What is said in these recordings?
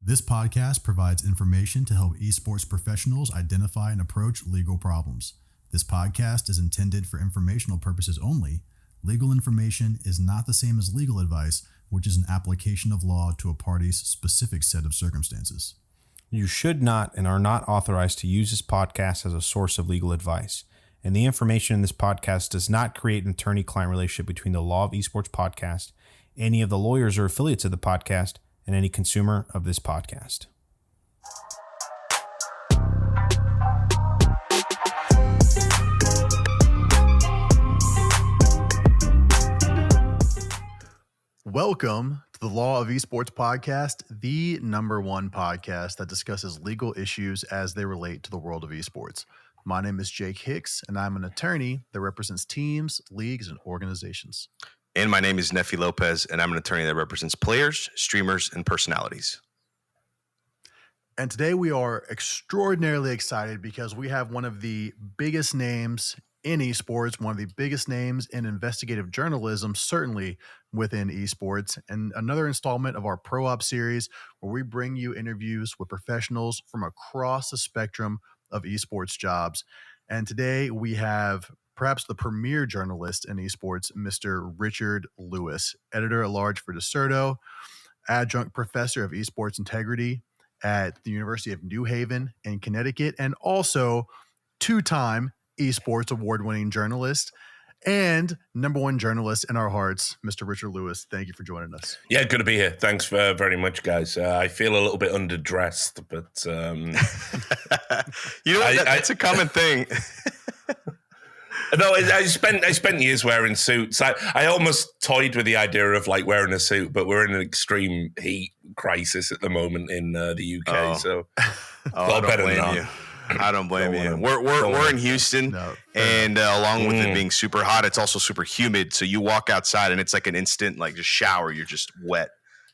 This podcast provides information to help esports professionals identify and approach legal problems. This podcast is intended for informational purposes only. Legal information is not the same as legal advice, which is an application of law to a party's specific set of circumstances. You should not and are not authorized to use this podcast as a source of legal advice. And the information in this podcast does not create an attorney-client relationship between the Law of Esports podcast, any of the lawyers or affiliates of the podcast, and any consumer of this podcast. Welcome to the Law of Esports podcast, the #1 podcast that discusses legal issues as they relate to the world of esports. My name is Jake Hicks, and I'm an attorney that represents teams, leagues, and organizations. And my name is Nefi Lopez, and I'm an attorney that represents players, streamers, and personalities. And today we are extraordinarily excited because we have one of the biggest names in esports, one of the biggest names in investigative journalism, certainly within esports, and another installment of our Pro Op series where we bring you interviews with professionals from across the spectrum of esports jobs. And today we have perhaps the premier journalist in esports, Mr. Richard Lewis, editor-at-large for Decerto, adjunct professor of esports integrity at the University of New Haven in Connecticut, and also two-time esports award-winning journalist and #1 journalist in our hearts, Mr. Richard Lewis. Thank you for joining us. Yeah, good to be here. Thanks very much, guys. I feel a little bit underdressed, but you know, that's a common thing. No, I spent years wearing suits. I almost toyed with the idea of like wearing a suit, but we're in an extreme heat crisis at the moment in the UK. So I don't blame you. I don't blame you. We're in Houston, and along with it being super hot, it's also super humid. So you walk outside, and it's like an instant, like just shower. You're just wet.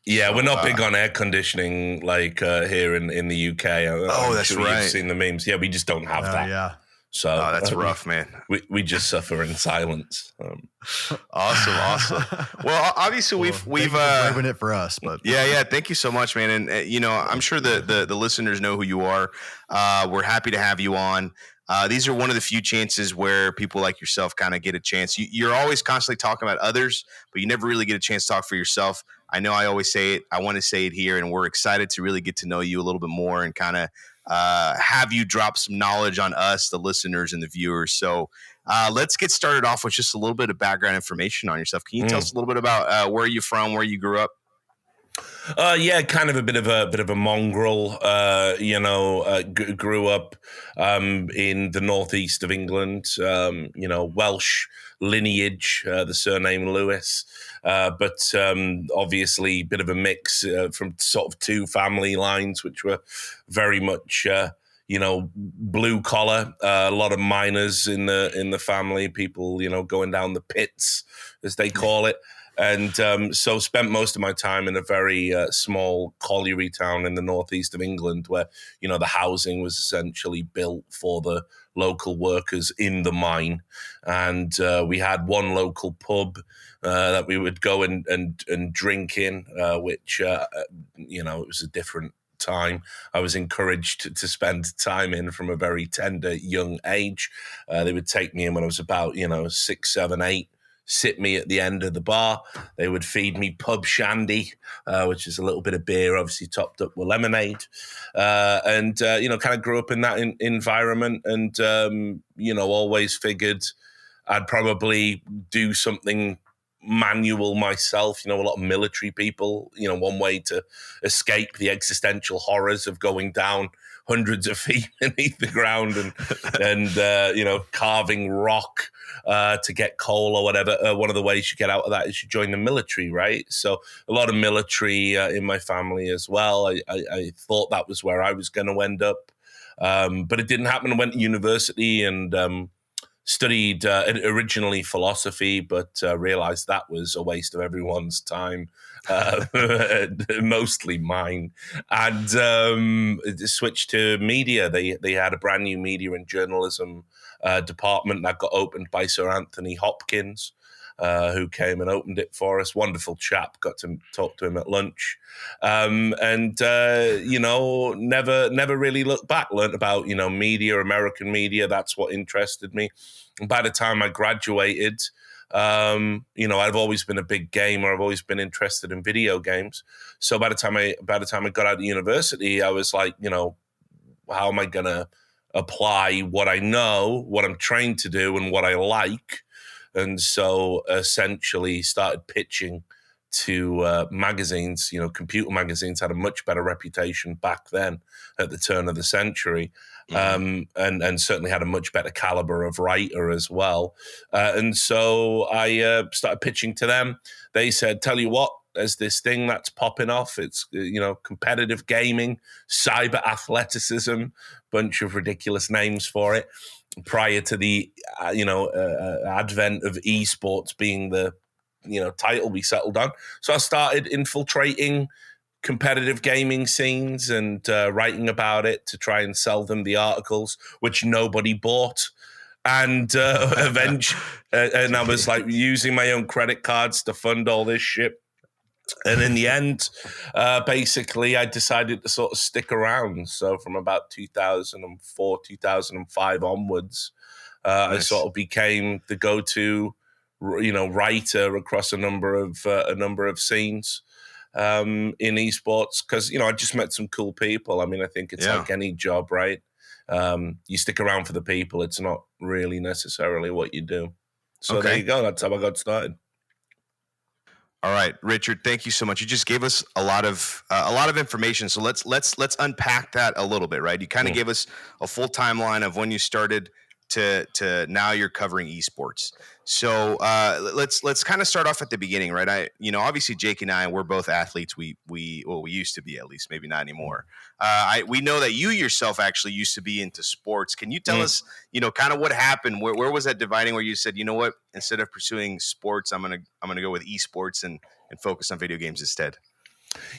Yeah, so, we're not big on air conditioning like here in the UK. That's sure right. You've seen the memes. Yeah, we just don't have that. Yeah. So that's rough, man. We just suffer in silence. Awesome. Well, obviously we've braving it for us, but yeah. Thank you so much, man. And you know, I'm sure the listeners know who you are. We're happy to have you on. These are one of the few chances where people like yourself kind of get a chance. You're always constantly talking about others, but you never really get a chance to talk for yourself. I know I always say it. I want to say it here, and we're excited to really get to know you a little bit more and kind of have you drop some knowledge on us, the listeners and the viewers. So let's get started off with just a little bit of background information on yourself. Can you tell us a little bit about where you're from, where you grew up? Yeah, kind of a bit of a mongrel. Grew up in the northeast of England. Welsh lineage, the surname Lewis, but obviously a bit of a mix from sort of two family lines, which were very much blue collar. A lot of miners in the family, people going down the pits as they call it. And so spent most of my time in a very small colliery town in the northeast of England where, the housing was essentially built for the local workers in the mine. And we had one local pub that we would go and drink in, which, it was a different time. I was encouraged to spend time in from a very tender young age. They would take me in when I was about, 6, 7, 8. Sit me at the end of the bar. They would feed me pub shandy, which is a little bit of beer, obviously topped up with lemonade. Kind of grew up in that environment and, always figured I'd probably do something manual myself. A lot of military people, one way to escape the existential horrors of going down hundreds of feet beneath the ground and carving rock to get coal or whatever. One of the ways you get out of that is you join the military, right? So a lot of military in my family as well. I thought that was where I was going to end up, but it didn't happen. I went to university and studied originally philosophy, but realized that was a waste of everyone's time, mostly mine, and switched to media. They had a brand new media and journalism department that got opened by Sir Anthony Hopkins. who came and opened it for us. Wonderful chap. Got to talk to him at lunch. Never really looked back. Learned about, media, American media. That's what interested me. And by the time I graduated, I've always been a big gamer. I've always been interested in video games. So by the time I got out of university, I was like, how am I going to apply what I know, what I'm trained to do, and what I like? And so essentially started pitching to magazines. Computer magazines had a much better reputation back then at the turn of the century. And certainly had a much better caliber of writer as well. And so I started pitching to them. They said, tell you what, there's this thing that's popping off. It's, competitive gaming, cyber athleticism, bunch of ridiculous names for it. Prior to the, advent of esports being the, title we settled on. So I started infiltrating competitive gaming scenes and writing about it to try and sell them the articles, which nobody bought. And eventually, and I was like using my own credit cards to fund all this shit. And in the end, basically, I decided to sort of stick around. So from about 2004, 2005 onwards, nice. I sort of became the go-to, writer across a number of scenes in esports, because I just met some cool people. I mean, I think it's like any job, right? You stick around for the people. It's not really necessarily what you do. So There you go. That's how I got started. All right, Richard, thank you so much. You just gave us a lot of information. So let's unpack that a little bit, right? You kind of gave us a full timeline of when you started to now you're covering esports. So let's kind of start off at the beginning, right? Obviously Jake and I, we're both athletes. We used to be, at least, maybe not anymore. We know that you yourself actually used to be into sports. Can you tell us, kind of what happened? Where was that dividing where you said, you know what, instead of pursuing sports, I'm gonna go with esports and focus on video games instead?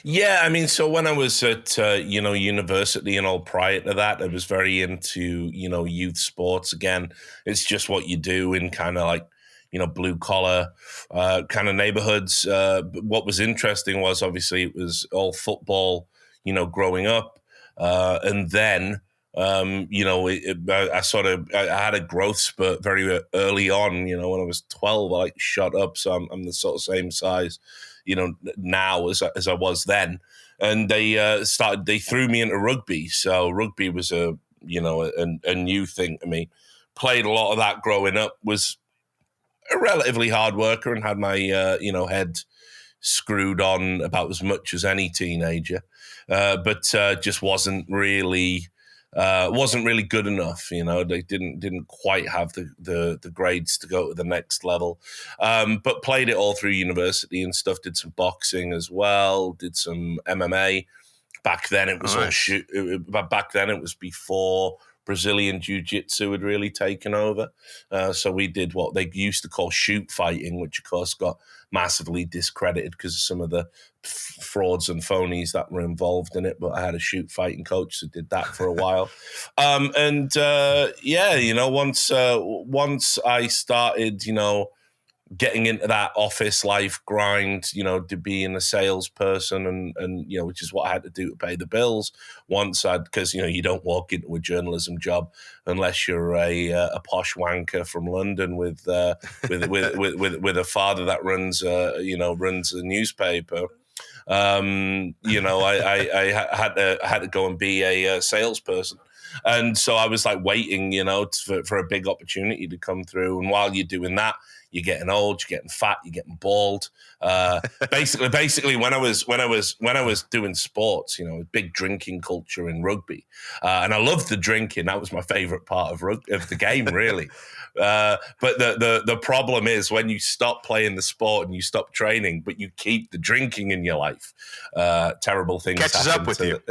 Yeah, I mean, so when I was at university and all prior to that, I was very into youth sports. Again, it's just what you do in kind of like blue collar kind of neighborhoods. But what was interesting was obviously it was all football, growing up, and then I had a growth spurt very early on. When I was 12, I shot up, so I'm the sort of same size now as I was then. And they threw me into rugby. So rugby was a new thing to me. Played a lot of that growing up, was a relatively hard worker and had my, head screwed on about as much as any teenager. But just wasn't really good enough. They didn't quite have the grades to go to the next level. But played it all through university and stuff. Did some boxing as well. Did some MMA. Back then it was back then it was before Brazilian jiu-jitsu had really taken over. So we did what they used to call shoot fighting, which of course got massively discredited because of some of the frauds and phonies that were involved in it. But I had a shoot fighting coach that did that for a while. Once I started, getting into that office life grind, to being a salesperson and which is what I had to do to pay the bills. Because you don't walk into a journalism job unless you're a posh wanker from London with a father that runs a newspaper. I had to go and be a salesperson. And so I was like waiting, for a big opportunity to come through. And while you're doing that, you're getting old, you're getting fat, you're getting bald. Basically, when I was doing sports, big drinking culture in rugby, and I loved the drinking. That was my favorite part of the game, really. But the problem is when you stop playing the sport and you stop training, but you keep the drinking in your life, terrible things catches up with you.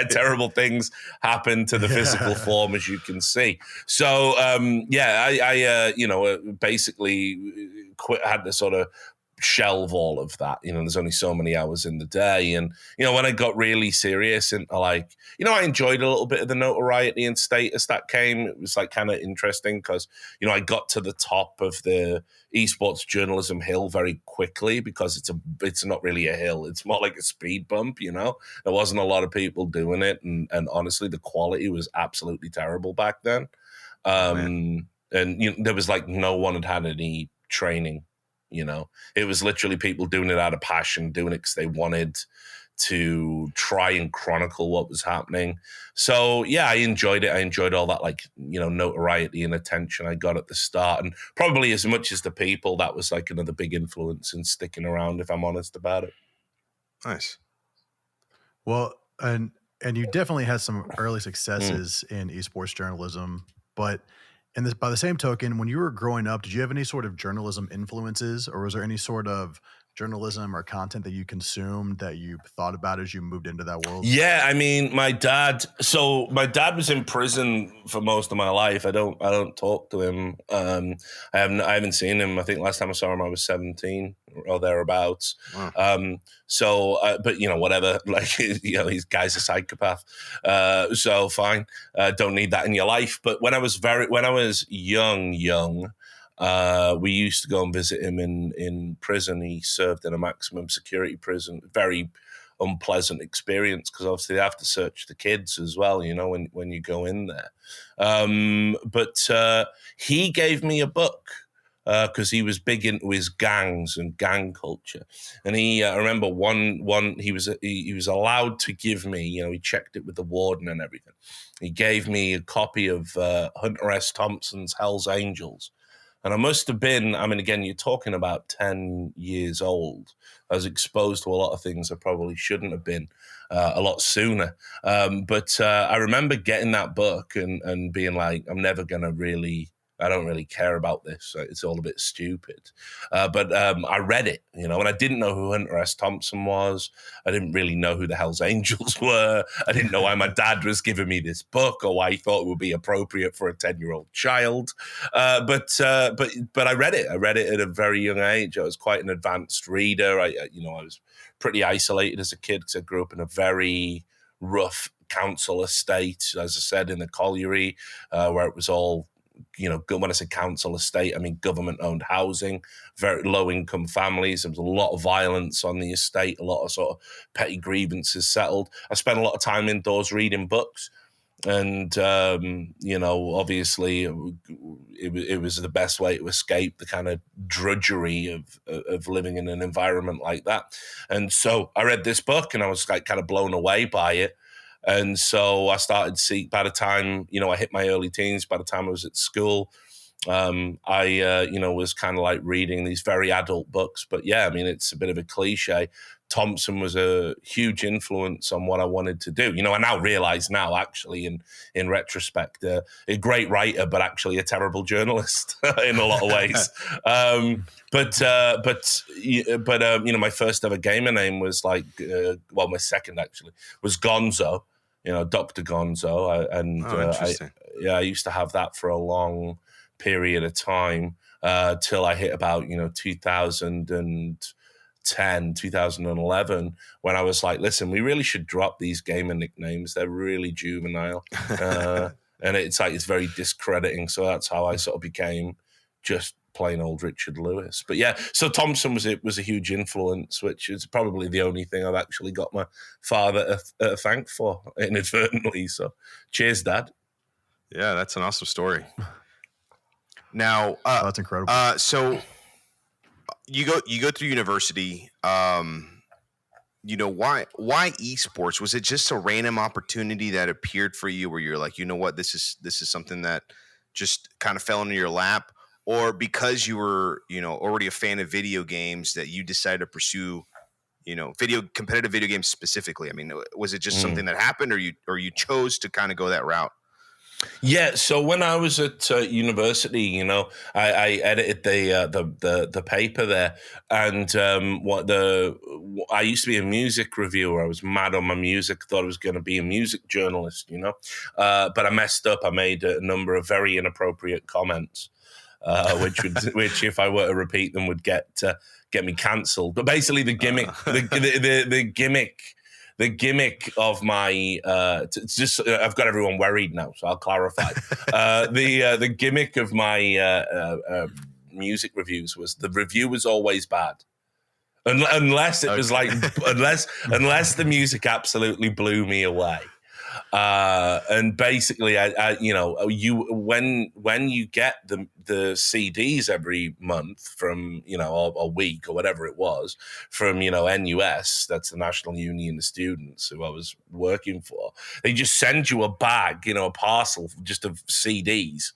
Terrible things happen to the physical form, as you can see. So I basically quit. Had to sort of shelve all of that. There's only so many hours in the day. And, when I got really serious into I enjoyed a little bit of the notoriety and status that came. It was like kind of interesting because, I got to the top of the esports journalism hill very quickly because it's not really a hill. It's more like a speed bump, There wasn't a lot of people doing it. And honestly, the quality was absolutely terrible back then. And there was like no one had any training. It was literally people doing it out of passion, doing it because they wanted to try and chronicle what was happening. So yeah, I enjoyed it. I enjoyed all that notoriety and attention I got at the start, and probably as much as the people. That was like another big influence in sticking around, if I'm honest about it. Nice. Well, and you definitely had some early successes in esports journalism, but by the same token, when you were growing up, did you have any sort of journalism influences, or was there any sort of journalism or content that you consumed that you thought about as you moved into that world? Yeah, I mean, my dad was in prison for most of my life. I don't talk to him. I haven't seen him. I think last time I saw him I was 17 or thereabouts. Wow. But whatever. Like, these guy's a psychopath. So fine. Don't need that in your life. But when I was young, we used to go and visit him in prison. He served in a maximum security prison. Very unpleasant experience because obviously they have to search the kids as well, when you go in there. But he gave me a book because he was big into his gangs and gang culture. And I remember one he was allowed to give me, he checked it with the warden and everything. He gave me a copy of Hunter S. Thompson's Hell's Angels. And I must have been, again, you're talking about 10 years old. I was exposed to a lot of things I probably shouldn't have been a lot sooner. But I remember getting that book and being like, I don't really care about this. It's all a bit stupid. But I read it, and I didn't know who Hunter S. Thompson was. I didn't really know who the Hells Angels were. I didn't know why my dad was giving me this book or why he thought it would be appropriate for a 10-year-old child. But I read it. I read it at a very young age. I was quite an advanced reader. I was pretty isolated as a kid because I grew up in a very rough council estate, as I said, in the colliery, where it was all, when I say council estate, I mean government-owned housing, very low-income families. There was a lot of violence on the estate, a lot of sort of petty grievances settled. I spent a lot of time indoors reading books, and obviously it was the best way to escape the kind of drudgery of living in an environment like that. And so I read this book, and I was like kind of blown away by it. And so I started to see, by the time, I hit my early teens, by the time I was at school, I was kind of like reading these very adult books. But yeah, it's a bit of a cliche. Thompson was a huge influence on what I wanted to do. I now realize actually in retrospect, a great writer, but actually a terrible journalist in a lot of ways. My first ever gamer name was my second actually was Gonzo. Dr. Gonzo. I used to have that for a long period of time till I hit about 2010, 2011, when I was like, listen, we really should drop these gamer nicknames. They're really juvenile. And it's very discrediting. So that's how I sort of became just plain old Richard Lewis. But yeah, so Thompson was a huge influence, which is probably the only thing I've actually got my father to thank for inadvertently. So cheers, Dad. Yeah, that's an awesome story. Now, that's incredible. So you go through university. Why esports? Was it just a random opportunity that appeared for you, where you're like, this is something that just kind of fell into your lap? Or because you were, already a fan of video games, that you decided to pursue, competitive video games specifically? Was it just something that happened, or you chose to kind of go that route? Yeah. So when I was at university, I edited the paper there, and I used to be a music reviewer. I was mad on my music. Thought I was going to be a music journalist, but I messed up. I made a number of very inappropriate comments. Which if I were to repeat them would get get me cancelled. But basically, the gimmick, the gimmick of my it's just I've got everyone worried now, so I'll clarify. The gimmick of my music reviews was the review was always bad. Unless it was like unless the music absolutely blew me away. And basically, I when you get the CDs every month from a week or whatever it was from NUS, that's the National Union of Students who I was working for, they just send you a bag, a parcel just of CDs,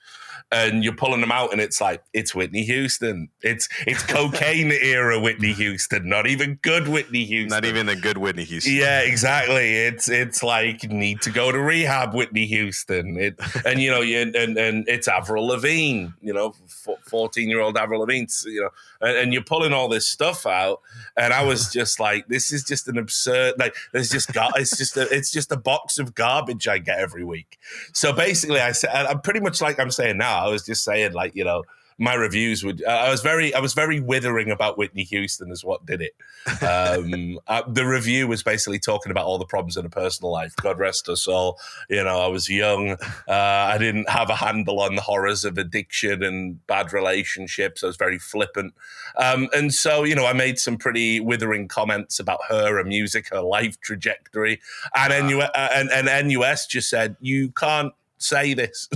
and you're pulling them out, and it's like it's Whitney Houston, it's cocaine era Whitney Houston, not even good Whitney Houston, not even the good Whitney Houston. Yeah, exactly. It's like need to go to rehab, Whitney Houston. And it's Avril Lavigne, 14-year-old Avril Lavigne, and you're pulling all this stuff out, and I was just like, this is just an absurd. Like, it's just a box of garbage I get every week. So basically, I'm pretty much like I'm saying now. I was just saying, like, my reviews would. I was very withering about Whitney Houston is what did it. The review was basically talking about all the problems in her personal life. God rest her soul. I was young. I didn't have a handle on the horrors of addiction and bad relationships. I was very flippant, and so I made some pretty withering comments about her music, her life trajectory, and NUS just said you can't say this.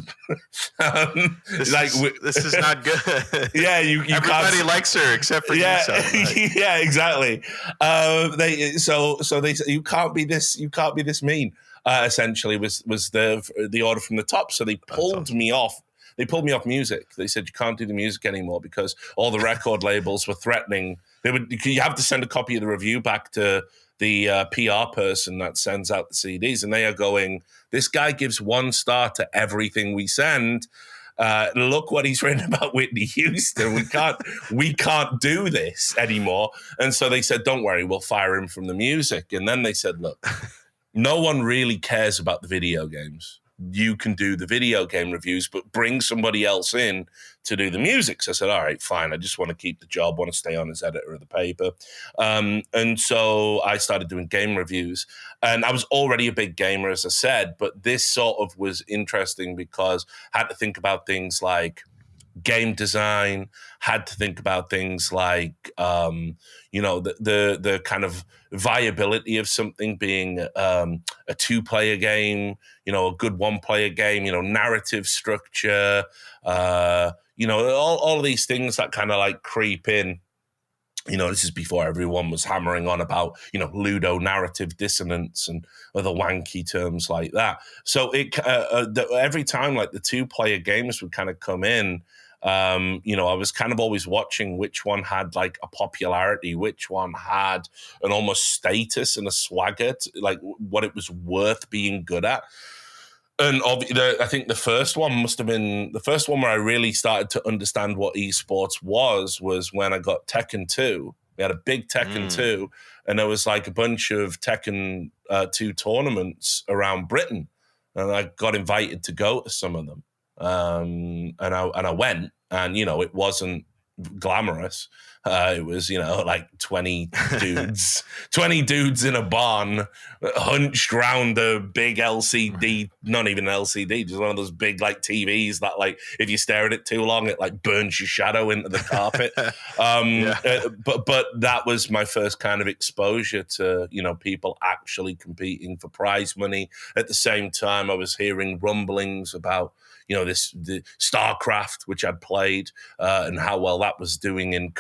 This is not good. Yeah, you everybody likes her except for you. Yeah, exactly. They said you can't be this mean. Essentially, was the order from the top. So they pulled me off. They pulled me off music. They said you can't do the music anymore because all the record labels were threatening. You have to send a copy of the review back to the PR person that sends out the CDs, and they are going, this guy gives 1 star to everything we send. Look what he's written about Whitney Houston. We can't do this anymore. And so they said, don't worry, we'll fire him from the music. And then they said, look, no one really cares about the video games. You can do the video game reviews, but bring somebody else in to do the music. So I said, all right, fine. I just want to keep the job, want to stay on as editor of the paper. And so I started doing game reviews. And I was already a big gamer, as I said, but this sort of was interesting because I had to think about things like game design, had to think about things like, the kind of viability of something being a 2-player game, a good 1-player game, narrative structure, all of these things that kind of like creep in. This is before everyone was hammering on about, Ludo narrative dissonance and other wanky terms like that. So every time like the 2-player games would kind of come in, I was kind of always watching which one had like a popularity, which one had an almost status and a swagger, like what it was worth being good at. And I think the first one must have been the first one where I really started to understand what esports was when I got Tekken 2. We had a big Tekken 2, and there was like a bunch of Tekken 2 tournaments around Britain, and I got invited to go to some of them. And I went, and it wasn't glamorous. It was like 20 dudes in a barn hunched round a big LCD, not even an LCD, just one of those big like TVs that like if you stare at it too long it like burns your shadow into the carpet. But that was my first kind of exposure to people actually competing for prize money. At the same time I was hearing rumblings about the StarCraft, which I'd played, and how well that was doing in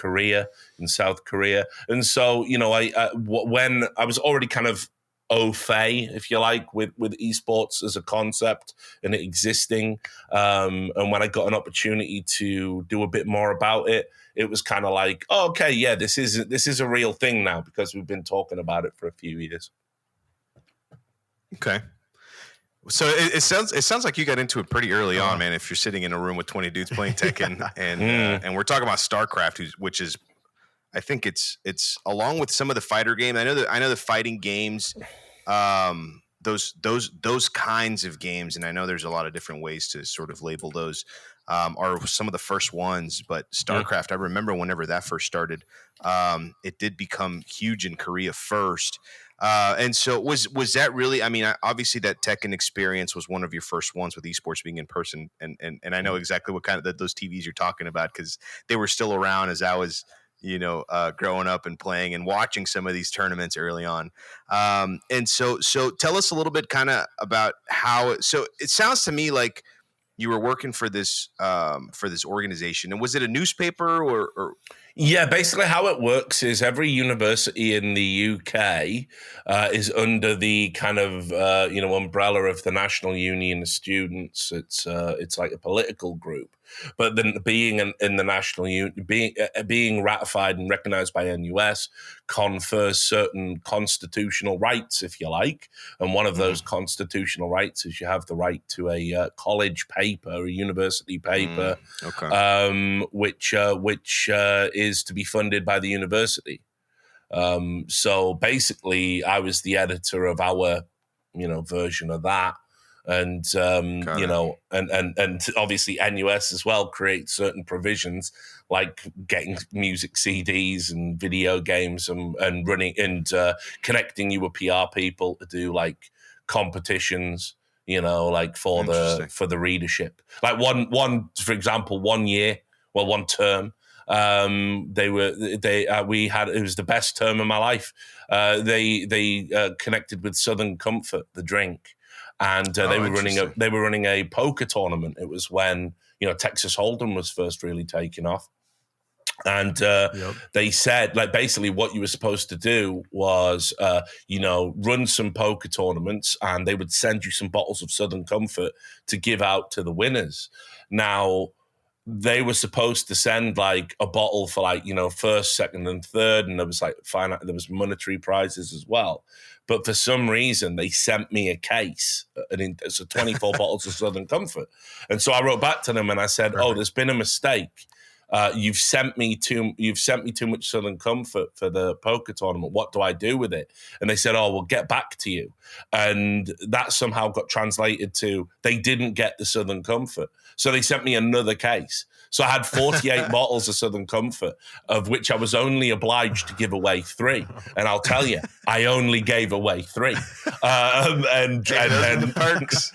South Korea. And so, when I was already kind of au fait, if you like, with esports as a concept and it existing, and when I got an opportunity to do a bit more about it, it was kind of like, oh, okay, yeah, this is a real thing now because we've been talking about it for a few years. Okay. So it sounds like you got into it pretty early on, man. If you're sitting in a room with 20 dudes playing Tekken, and we're talking about StarCraft, which is, I think it's along with some of the fighter games. I know the fighting games, those kinds of games, and I know there's a lot of different ways to sort of label those. are some of the first ones. But StarCraft, I remember whenever that first started, it did become huge in Korea first. And so was that really, I mean, obviously that Tekken experience was one of your first ones with esports being in person. And I know exactly what kind of those TVs you're talking about, because they were still around as I was, growing up and playing and watching some of these tournaments early on. And so tell us a little bit kind of about how, so it sounds to me like you were working for this organization, and was it a newspaper or? Yeah, basically how it works is every university in the UK is under the kind of umbrella of the National Union of Students. It's like a political group, but then being in the National Union, being ratified and recognized by NUS confers certain constitutional rights, if you like. And one of those constitutional rights is you have the right to a college paper, a university paper, which is to be funded by the university. So basically, I was the editor of our, version of that. And and obviously NUS as well creates certain provisions like getting music CDs and video games and running and connecting you with PR people to do like competitions, like for the readership. Like one for example, one term, we had, it was the best term of my life. They connected with Southern Comfort, the drink. And they were running a poker tournament. It was when Texas Hold'em was first really taking off, and they said like basically what you were supposed to do was run some poker tournaments, and they would send you some bottles of Southern Comfort to give out to the winners. Now they were supposed to send like a bottle for like first, second, and third, and there was like there was monetary prizes as well. But for some reason, they sent me a case, so 24 bottles of Southern Comfort. And so I wrote back to them and I said, "Oh, there's been a mistake. You've sent me too much Southern Comfort for the poker tournament. What do I do with it?" And they said, "Oh, we'll get back to you." And that somehow got translated to they didn't get the Southern Comfort, so they sent me another case. So I had 48 bottles of Southern Comfort, of which I was only obliged to give away 3. And I'll tell you, I only gave away 3. And the perks.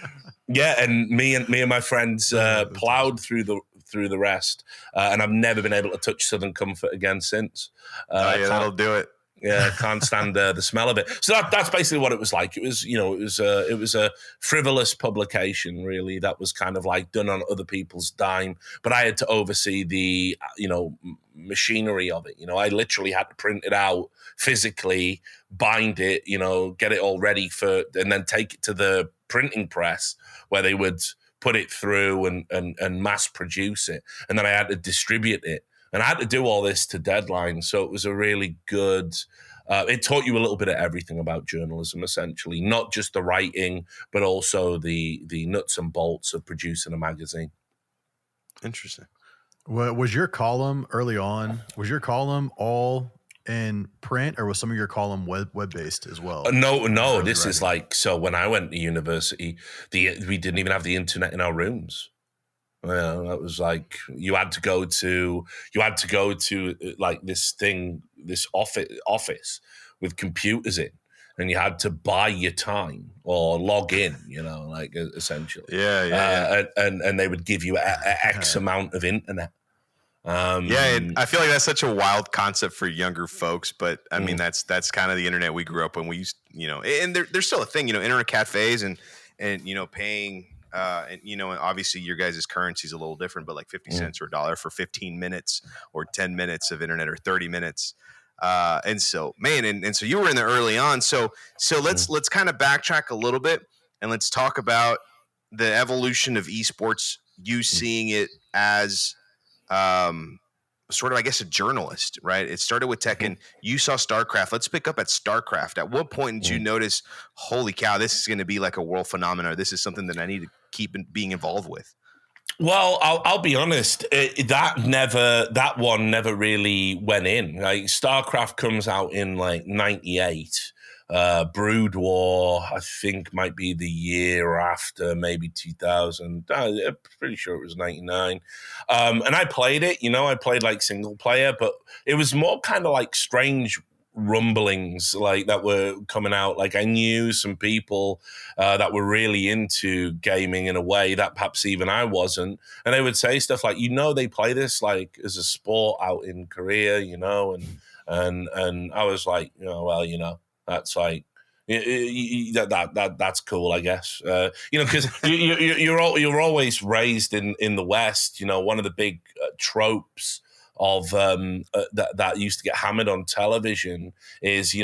Yeah, and me and my friends plowed through the rest, and I've never been able to touch Southern Comfort again since. That'll do it. Yeah, can't stand the smell of it. So that's basically what it was like. It was, it was a frivolous publication, really. That was kind of like done on other people's dime, but I had to oversee the, machinery of it. I literally had to print it out physically, bind it, get it all ready and then take it to the printing press where they would put it through and mass produce it, and then I had to distribute it. And I had to do all this to deadline. So it was a really good, it taught you a little bit of everything about journalism, essentially, not just the writing, but also the nuts and bolts of producing a magazine. Interesting. Well, was your column early on, all in print, or was some of your column web-based as well? No, this is like, so when I went to university, we didn't even have the internet in our rooms. That was like you had to go to like this office with computers in, and you had to buy your time or log in, like essentially. Yeah. And they would give you X amount of internet. And I feel like that's such a wild concept for younger folks, but I mean that's kind of the internet we grew up when we used, and there's still a thing, internet cafes and paying. And obviously your guys' currency is a little different, but like 50 cents or $1 for 15 minutes or 10 minutes of internet or 30 minutes. And so, man, and so you were in there early on. So let's kind of backtrack a little bit and let's talk about the evolution of esports, you seeing it as sort of, I guess, a journalist, right? It started with Tekken. You saw StarCraft. Let's pick up at StarCraft. At what point did you notice, holy cow, this is going to be like a world phenomenon, or this is something that I need to keep being involved with? Well, I'll be honest. That one never really went in. Like StarCraft comes out in like '98. Brood War, I think, might be the year after, maybe 2000. I'm pretty sure it was 99. And I played it, I played like single player, but it was more kind of like strange rumblings like that were coming out. Like I knew some people that were really into gaming in a way that perhaps even I wasn't, and they would say stuff like, they play this like as a sport out in Korea, and I was like, well, that's like that's cool, I guess. Because you're always raised in the West. One of the big tropes of that used to get hammered on television is,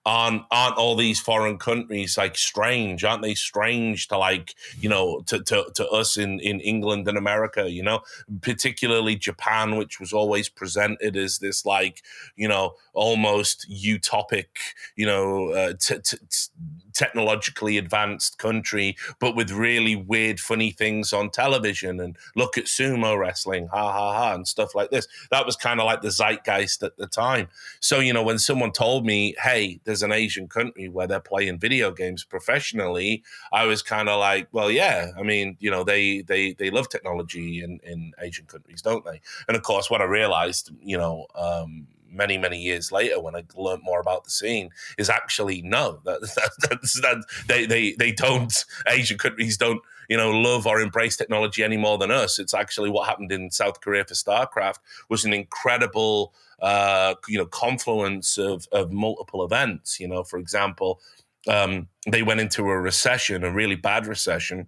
aren't all these foreign countries like strange? Aren't they strange to like, to us in England and America, particularly Japan, which was always presented as this like, almost utopic, technologically advanced country, but with really weird, funny things on television. And look at sumo wrestling, ha ha ha, and stuff like this. That was kind of like the zeitgeist at the time. So, when someone told me, hey, there's an Asian country where they're playing video games professionally, I was kind of like, well, yeah, I mean, they love technology in Asian countries, don't they? And of course, what I realized, many, many years later, when I learned more about the scene, is actually no, that they don't. Asian countries don't, love or embrace technology any more than us. It's actually what happened in South Korea for StarCraft was an incredible, confluence of multiple events. For example, they went into a recession, a really bad recession.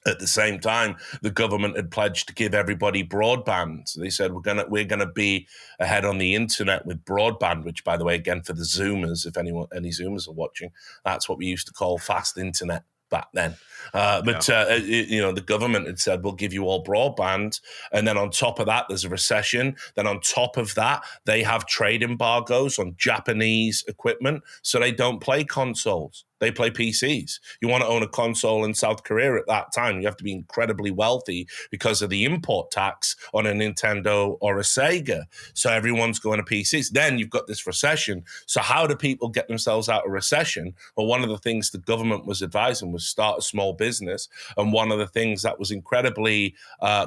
At the same time, the government had pledged to give everybody broadband. So they said, we're gonna be ahead on the internet with broadband, which, by the way, again, for the Zoomers, if any Zoomers are watching, that's what we used to call fast internet back then. The government had said, we'll give you all broadband. And then on top of that, there's a recession. Then on top of that, they have trade embargoes on Japanese equipment. So they don't play consoles. They play PCs. You want to own a console in South Korea at that time, you have to be incredibly wealthy because of the import tax on a Nintendo or a Sega. So everyone's going to PCs. Then you've got this recession. So how do people get themselves out of recession? Well, one of the things the government was advising was start a small business. And one of the things that was incredibly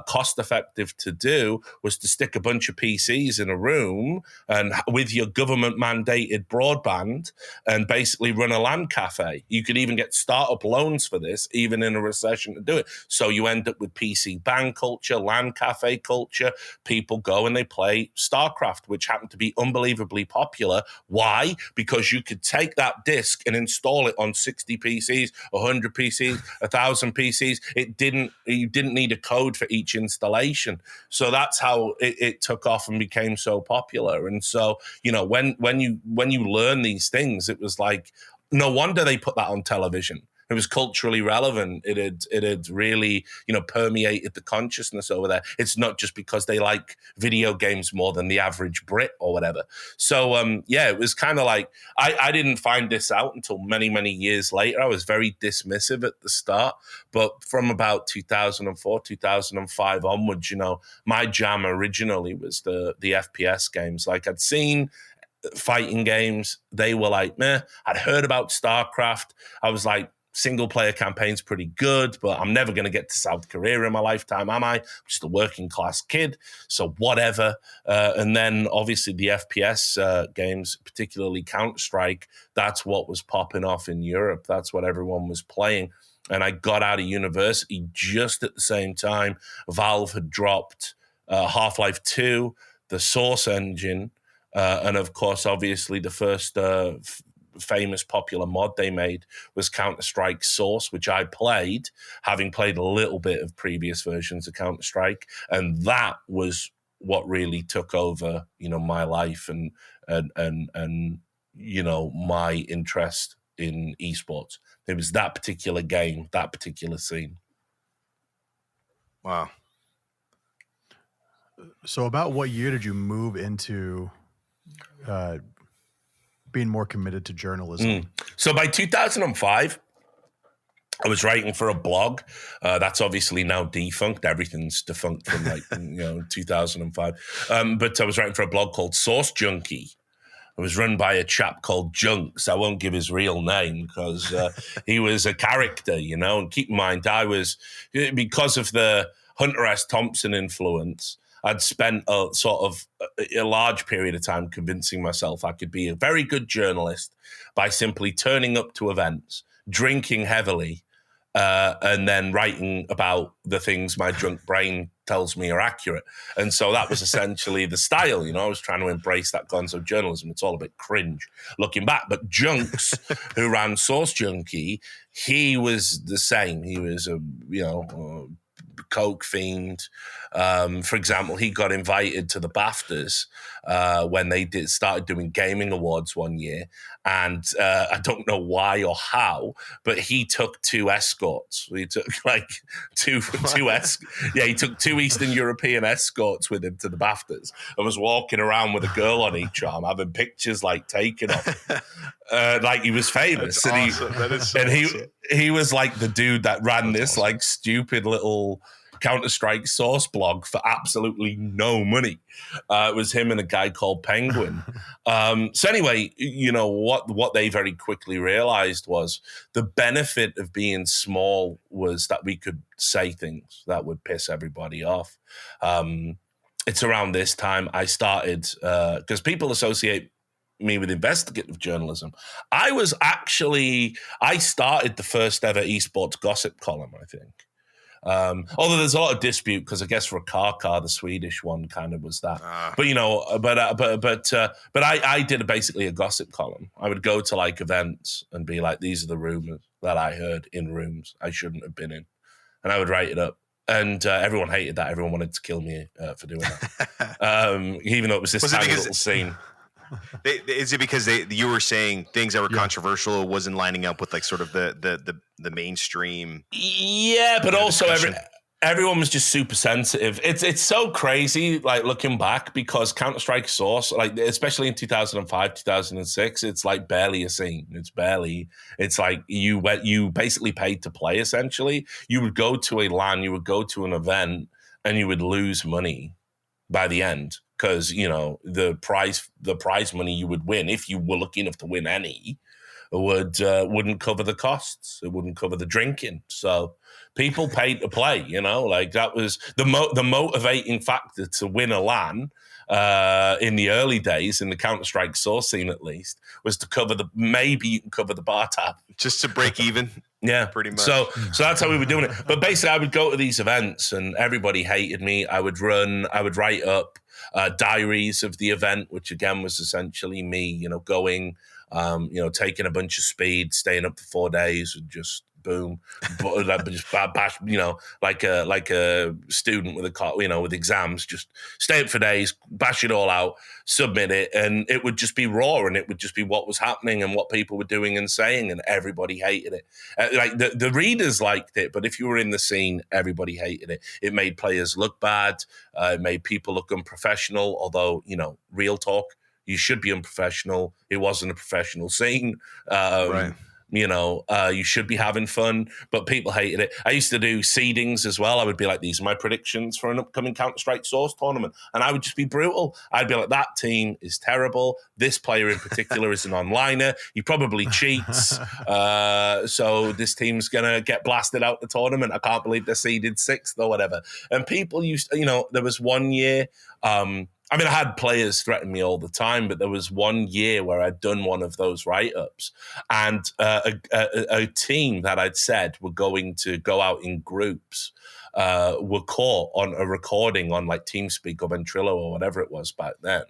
cost effective to do was to stick a bunch of PCs in a room and with your government mandated broadband and basically run a LAN cafe. You could even get startup loans for this, even in a recession, to do it. So you end up with PC ban culture, LAN cafe culture. People go and they play StarCraft, which happened to be unbelievably popular. Why? Because you could take that disc and install it on 60 PCs, 100 PCs, 1,000 PCs. You didn't need a code for each installation. So that's how it took off and became so popular. And so, when you learn these things, it was like, no wonder they put that on television. It was culturally relevant. It had really, permeated the consciousness over there. It's not just because they like video games more than the average Brit or whatever. So, it was kind of like, I didn't find this out until many, many years later. I was very dismissive at the start. But from about 2004, 2005 onwards, my jam originally was the FPS games. Like I'd seen fighting games, they were like, meh. I'd heard about StarCraft. I was like, single player campaign's pretty good, but I'm never going to get to South Korea in my lifetime, am I? I'm just a working class kid, so whatever. And then obviously the FPS games, particularly Counter-Strike, that's what was popping off in Europe. That's what everyone was playing. And I got out of university just at the same time Valve had dropped Half-Life 2, the Source engine, and of course, obviously, the first famous popular mod they made was Counter-Strike Source, which I played, having played a little bit of previous versions of Counter-Strike, and that was what really took over, my life and my interest in esports. It was that particular game, that particular scene. Wow. So, about what year did you move into being more committed to journalism? So by 2005, I was writing for a blog. That's obviously now defunct. Everything's defunct from 2005. But I was writing for a blog called Source Junkie, It was run by a chap called Junks. I won't give his real name because he was a character, you know. And keep in mind, because of the Hunter S. Thompson influence, I'd spent a large period of time convincing myself I could be a very good journalist by simply turning up to events, drinking heavily, and then writing about the things my drunk brain tells me are accurate. And so that was essentially the style, you know. I was trying to embrace that gonzo journalism. It's all a bit cringe looking back. But Junks, who ran Source Junkie, he was the same. He was a coke fiend. For example, he got invited to the BAFTAs when they started doing gaming awards one year, and I don't know why or how, but he took 2 escorts. He took like two he took 2 Eastern European escorts with him to the BAFTAs and was walking around with a girl on each arm, having pictures like taken of him. Like he was famous. That's and awesome. That is so awesome. he was like the dude that ran this like stupid little Counter-Strike source blog for absolutely no money. It was him and a guy called Penguin. So anyway, you know, what they very quickly realized was the benefit of being small was that we could say things that would piss everybody off. It's around this time I started, because people associate me with investigative journalism. I started the first ever esports gossip column, I think. Although there's a lot of dispute because I guess for Kaka, the Swedish one kind of was that. But you know, but I did basically a gossip column. I would go to like events and be like, these are the rumors that I heard in rooms I shouldn't have been in, and I would write it up. And everyone hated that. Everyone wanted to kill me for doing that. Even though it was this tiny little scene. Is it because you were saying things that were controversial wasn't lining up with like sort of the mainstream? Yeah, but also everyone was just super sensitive. It's so crazy, like looking back, because Counter-Strike Source, like especially in 2005, 2006, it's like barely a scene. It's like you basically paid to play. Essentially, you would go to a LAN, you would go to an event, and you would lose money by the end. Because, you know, the prize money you would win, if you were lucky enough to win any, wouldn't cover the costs. It wouldn't cover the drinking. So people paid to play, you know, like that was the motivating factor to win a LAN in the early days, in the Counter-Strike Source scene at least, was to maybe you can cover the bar tab. Just to break even. Yeah, pretty much. So that's how we were doing it. But basically, I would go to these events and everybody hated me. I would write up diaries of the event, which again was essentially me, you know, going, you know, taking a bunch of speed, staying up for 4 days, and just boom, just bash, you know, like a student with with exams, just stay up for days, bash it all out, submit it, and it would just be raw, and it would just be what was happening and what people were doing and saying, and everybody hated it. Like the readers liked it, but if you were in the scene, everybody hated it. It made players look bad. It made people look unprofessional. Although, you know, real talk, you should be unprofessional. It wasn't a professional scene. Right. You know, you should be having fun, but people hated it. I used to do seedings as well. I would be like, these are my predictions for an upcoming Counter-Strike Source tournament. And I would just be brutal. I'd be like, that team is terrible. This player in particular is an onliner. He probably cheats. So this team's going to get blasted out the tournament. I can't believe they're seeded 6th or whatever. And people used, you know, there was one year, I mean, I had players threaten me all the time, but there was one year where I'd done one of those write-ups, and a team that I'd said were going to go out in groups were caught on a recording on like TeamSpeak or Ventrilo or whatever it was back then,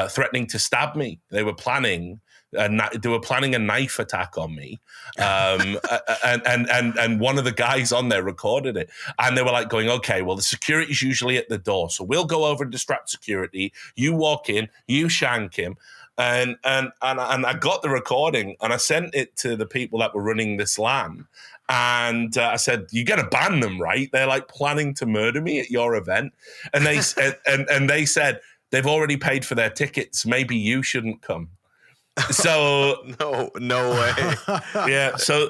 threatening to stab me. They were planning a knife attack on me, and one of the guys on there recorded it, and they were like going, okay, well, the security's usually at the door, so we'll go over and distract security. You walk in, you shank him, and I got the recording and I sent it to the people that were running this LAN. And I said, "You got to ban them, right? They're like planning to murder me at your event." And they and they said they've already paid for their tickets. Maybe you shouldn't come. So no way. yeah, so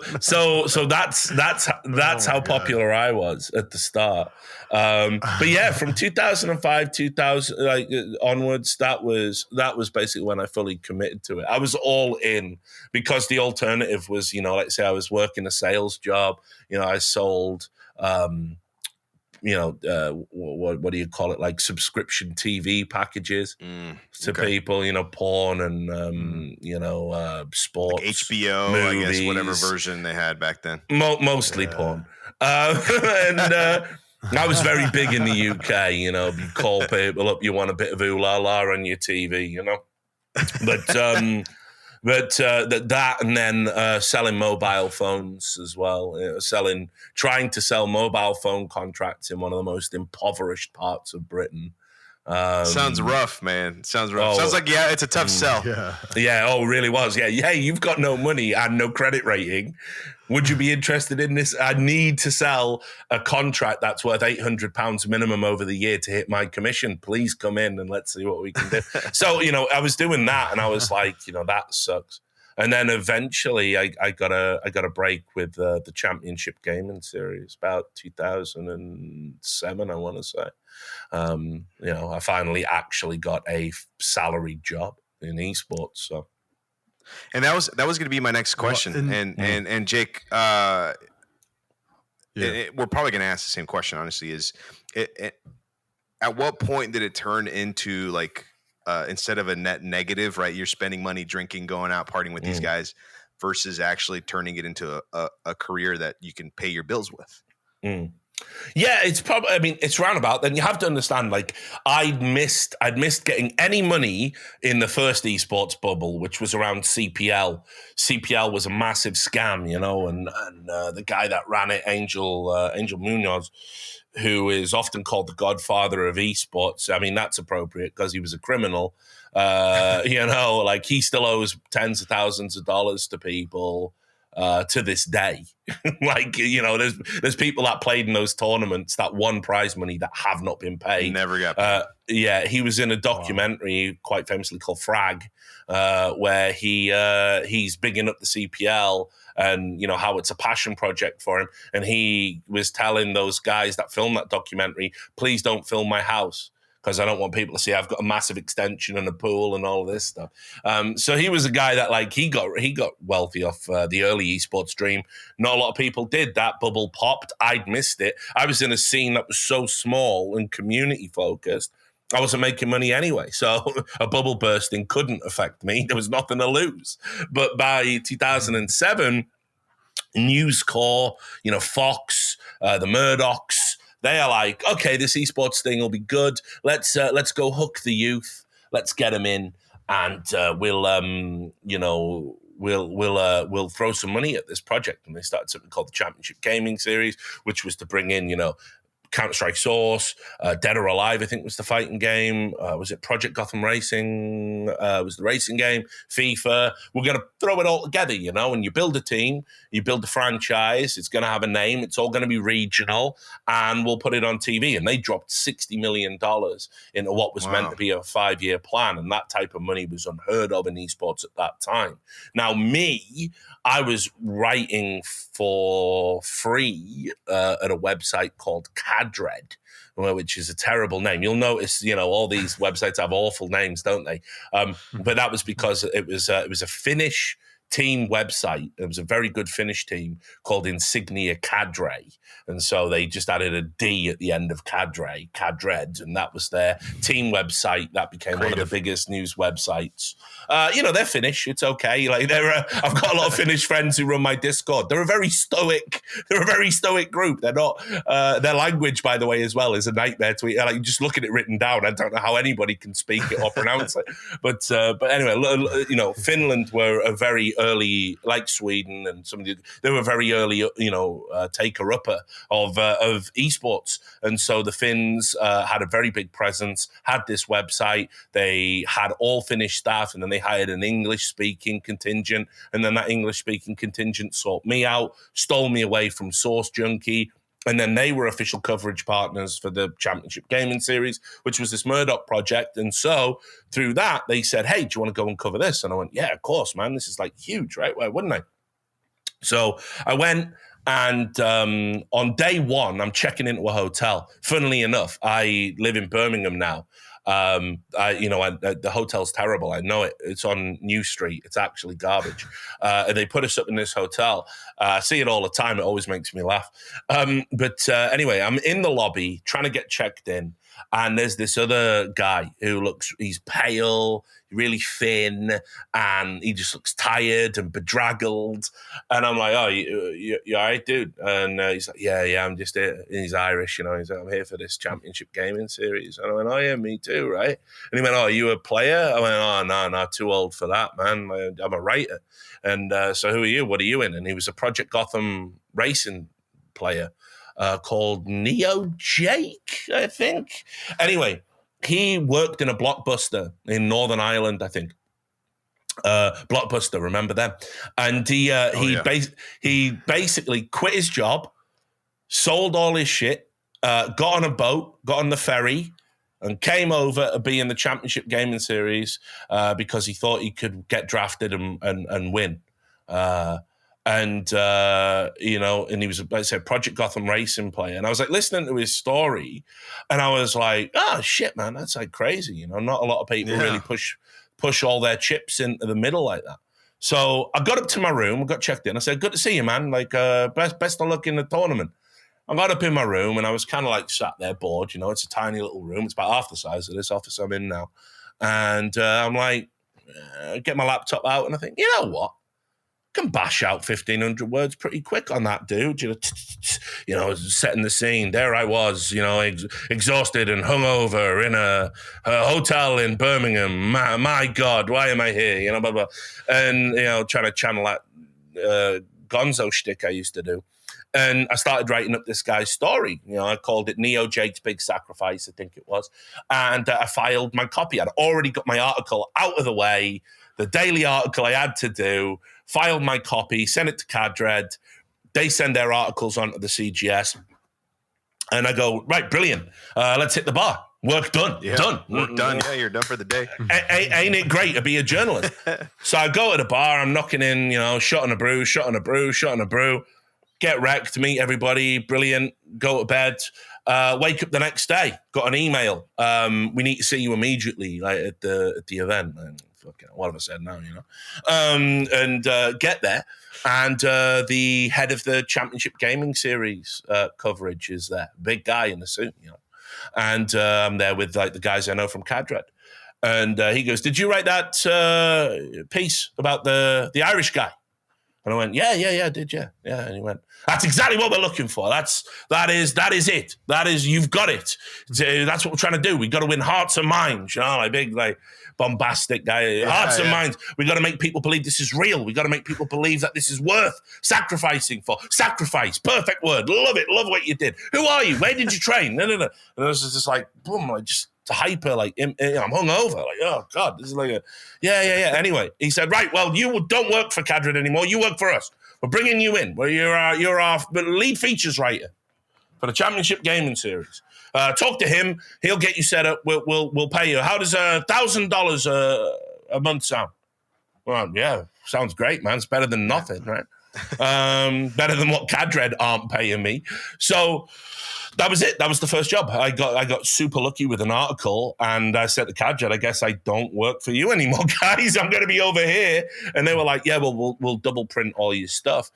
that's how popular I was at the start. But yeah, from 2005, 2000 onwards, that was basically when I fully committed to it. I was all in, because the alternative was, let's say I was working a sales job. I sold. What do you call it? Like subscription TV packages to people, porn and, sports. Like HBO, movies. I guess, whatever version they had back then. Mostly porn. And I was very big in the UK, you call people up, you want a bit of ooh la la on your TV, But that and then selling mobile phones as well, trying to sell mobile phone contracts in one of the most impoverished parts of Britain. Sounds rough, man. Sounds rough. Sounds like, it's a tough sell. Yeah. Oh, it really was. Yeah. Hey, you've got no money and no credit rating. Would you be interested in this? I need to sell a contract that's worth £800 minimum over the year to hit my commission. Please come in and let's see what we can do. So, I was doing that and I was like, that sucks. And then eventually I got a break with the Championship Gaming Series about 2007, I want to say. I finally actually got a salaried job in esports. So. And that was going to be my next question. And Jake, we're probably going to ask the same question. Honestly, is at what point did it turn into like instead of a net negative, right? You're spending money, drinking, going out, partying with these guys, versus actually turning it into a career that you can pay your bills with. Yeah, it's probably, it's roundabout. Then you have to understand, like, I'd missed getting any money in the first esports bubble, which was around CPL. CPL was a massive scam, and the guy that ran it, Angel Munoz, who is often called the godfather of esports. That's appropriate because he was a criminal. Like he still owes tens of thousands of dollars to people. To this day, there's people that played in those tournaments that won prize money that have not been paid. Never got paid. He was in a documentary quite famously called Frag, where he's bigging up the CPL and how it's a passion project for him. And he was telling those guys that filmed that documentary, please don't film my house, because I don't want people to see I've got a massive extension and a pool and all of this stuff. So he was a guy that he got wealthy off the early esports dream. Not a lot of people did. That bubble popped. I'd missed it. I was in a scene that was so small and community focused. I wasn't making money anyway. So a bubble bursting couldn't affect me. There was nothing to lose. But by 2007, News Corp, Fox, the Murdochs, they are like, okay, this esports thing will be good. Let's go hook the youth. Let's get them in, and we'll throw some money at this project. And they started something called the Championship Gaming Series, which was to bring in, Counter-Strike Source, Dead or Alive, I think was the fighting game. Was it Project Gotham Racing? Was the racing game? FIFA. We're going to throw it all together, and you build a team, you build a franchise. It's going to have a name. It's all going to be regional, and we'll put it on TV. And they dropped $60 million into what was meant to be a 5-year plan. And that type of money was unheard of in esports at that time. Now, I was writing for free at a website called Cadred, which is a terrible name. You'll notice, all these websites have awful names, don't they? But that was because it was a Finnish team website. It was a very good Finnish team called Insignia Cadre. And so they just added a D at the end of Cadre, Cadred, and that was their team website. That became one of the biggest news websites. They're Finnish. It's okay. Like I've got a lot of Finnish friends who run my Discord. They're a very stoic group. They're not, their language, by the way, as well, is a nightmare to like, just look at it written down. I don't know how anybody can speak it or pronounce it. But anyway, Finland were a very early, like Sweden and they were very early, taker-upper of esports. And so the Finns had a very big presence, had this website. They had all Finnish staff, and then they hired an English-speaking contingent. And then that English-speaking contingent sought me out, stole me away from Source Junkie, And then they were official coverage partners for the Championship Gaming Series, which was this Murdoch project. And so through that, they said, hey, do you want to go and cover this? And I went, yeah, of course, man. This is like huge, right? Why wouldn't I? So I went, and on day one, I'm checking into a hotel. Funnily enough, I live in Birmingham now. The hotel's terrible. I know it. It's on New Street. It's actually garbage. And they put us up in this hotel. I see it all the time. It always makes me laugh. But anyway, I'm in the lobby trying to get checked in. And there's this other guy he's pale, really thin, and he just looks tired and bedraggled. And I'm like, oh, you all right, dude? And he's like, yeah, I'm just here. And he's Irish, He's like, I'm here for this Championship Gaming Series. And I went, oh, yeah, me too, right? And he went, oh, are you a player? I went, oh, no, too old for that, man. I'm a writer. And so who are you? What are you in? And he was a Project Gotham racing player. Called Neo Jake, I think. Anyway, he worked in a Blockbuster in Northern Ireland, I think. Blockbuster, remember them? And he basically quit his job, sold all his shit, got on a boat, got on the ferry, and came over to be in the Championship Gaming Series because he thought he could get drafted and win. And he was, like I said, Project Gotham racing player. And I was like listening to his story, and I was like, oh shit, man, that's like crazy. Not a lot of people really push all their chips into the middle like that. So I got up to my room, I got checked in. I said, good to see you, man. Like best of luck in the tournament. I got up in my room, and I was kind of like sat there bored. It's a tiny little room. It's about half the size of this office I'm in now. And I'm like, get my laptop out, and I think, you know what? Can bash out 1,500 words pretty quick on that, dude. Setting the scene. There I was, exhausted and hungover in a hotel in Birmingham. My God, why am I here? Blah, blah. And, trying to channel that gonzo shtick I used to do. And I started writing up this guy's story. I called it Neo Jake's Big Sacrifice, I think it was. And I filed my copy. I'd already got my article out of the way, the daily article I had to do, filed my copy, sent it to Cadred. They send their articles onto the CGS. And I go, right, brilliant. Let's hit the bar. Work done. Yeah. Done. Work done. Yeah, you're done for the day. Ain't it great to be a journalist? So I go to the bar. I'm knocking in, shot on a brew. Get wrecked, meet everybody. Brilliant. Go to bed. Wake up the next day. Got an email. We need to see you immediately, like at the event. And what have I said now, and get there. And the head of the Championship Gaming Series coverage is there. Big guy in a suit, And I'm there with like the guys I know from Cadred. And he goes, did you write that piece about the Irish guy? And I went, yeah, I did, yeah. And he went, that's exactly what we're looking for. That is it. You've got it. That's what we're trying to do. We got to win hearts and minds, like big, like bombastic guy. Hearts and minds. We got to make people believe this is real. We got to make people believe that this is worth sacrificing for. Sacrifice, perfect word. Love it. Love what you did. Who are you? Where did you train? No. And it was just like, boom, like just hyper, like I'm hungover, like, oh God, this is like yeah. Anyway, he said, right, well, you don't work for Cadred anymore, you work for us. We're bringing you in. Well, you're our lead features writer for the Championship Gaming Series. Talk to him, he'll get you set up. We'll pay you. How does $1,000 a month sound? Well, yeah, sounds great, man. It's better than nothing, right? Better than what Cadred aren't paying me. So that was it. That was the first job. I got super lucky with an article, and I said to Cadred, I guess I don't work for you anymore, guys. I'm going to be over here. And they were like, yeah, well, we'll double print all your stuff.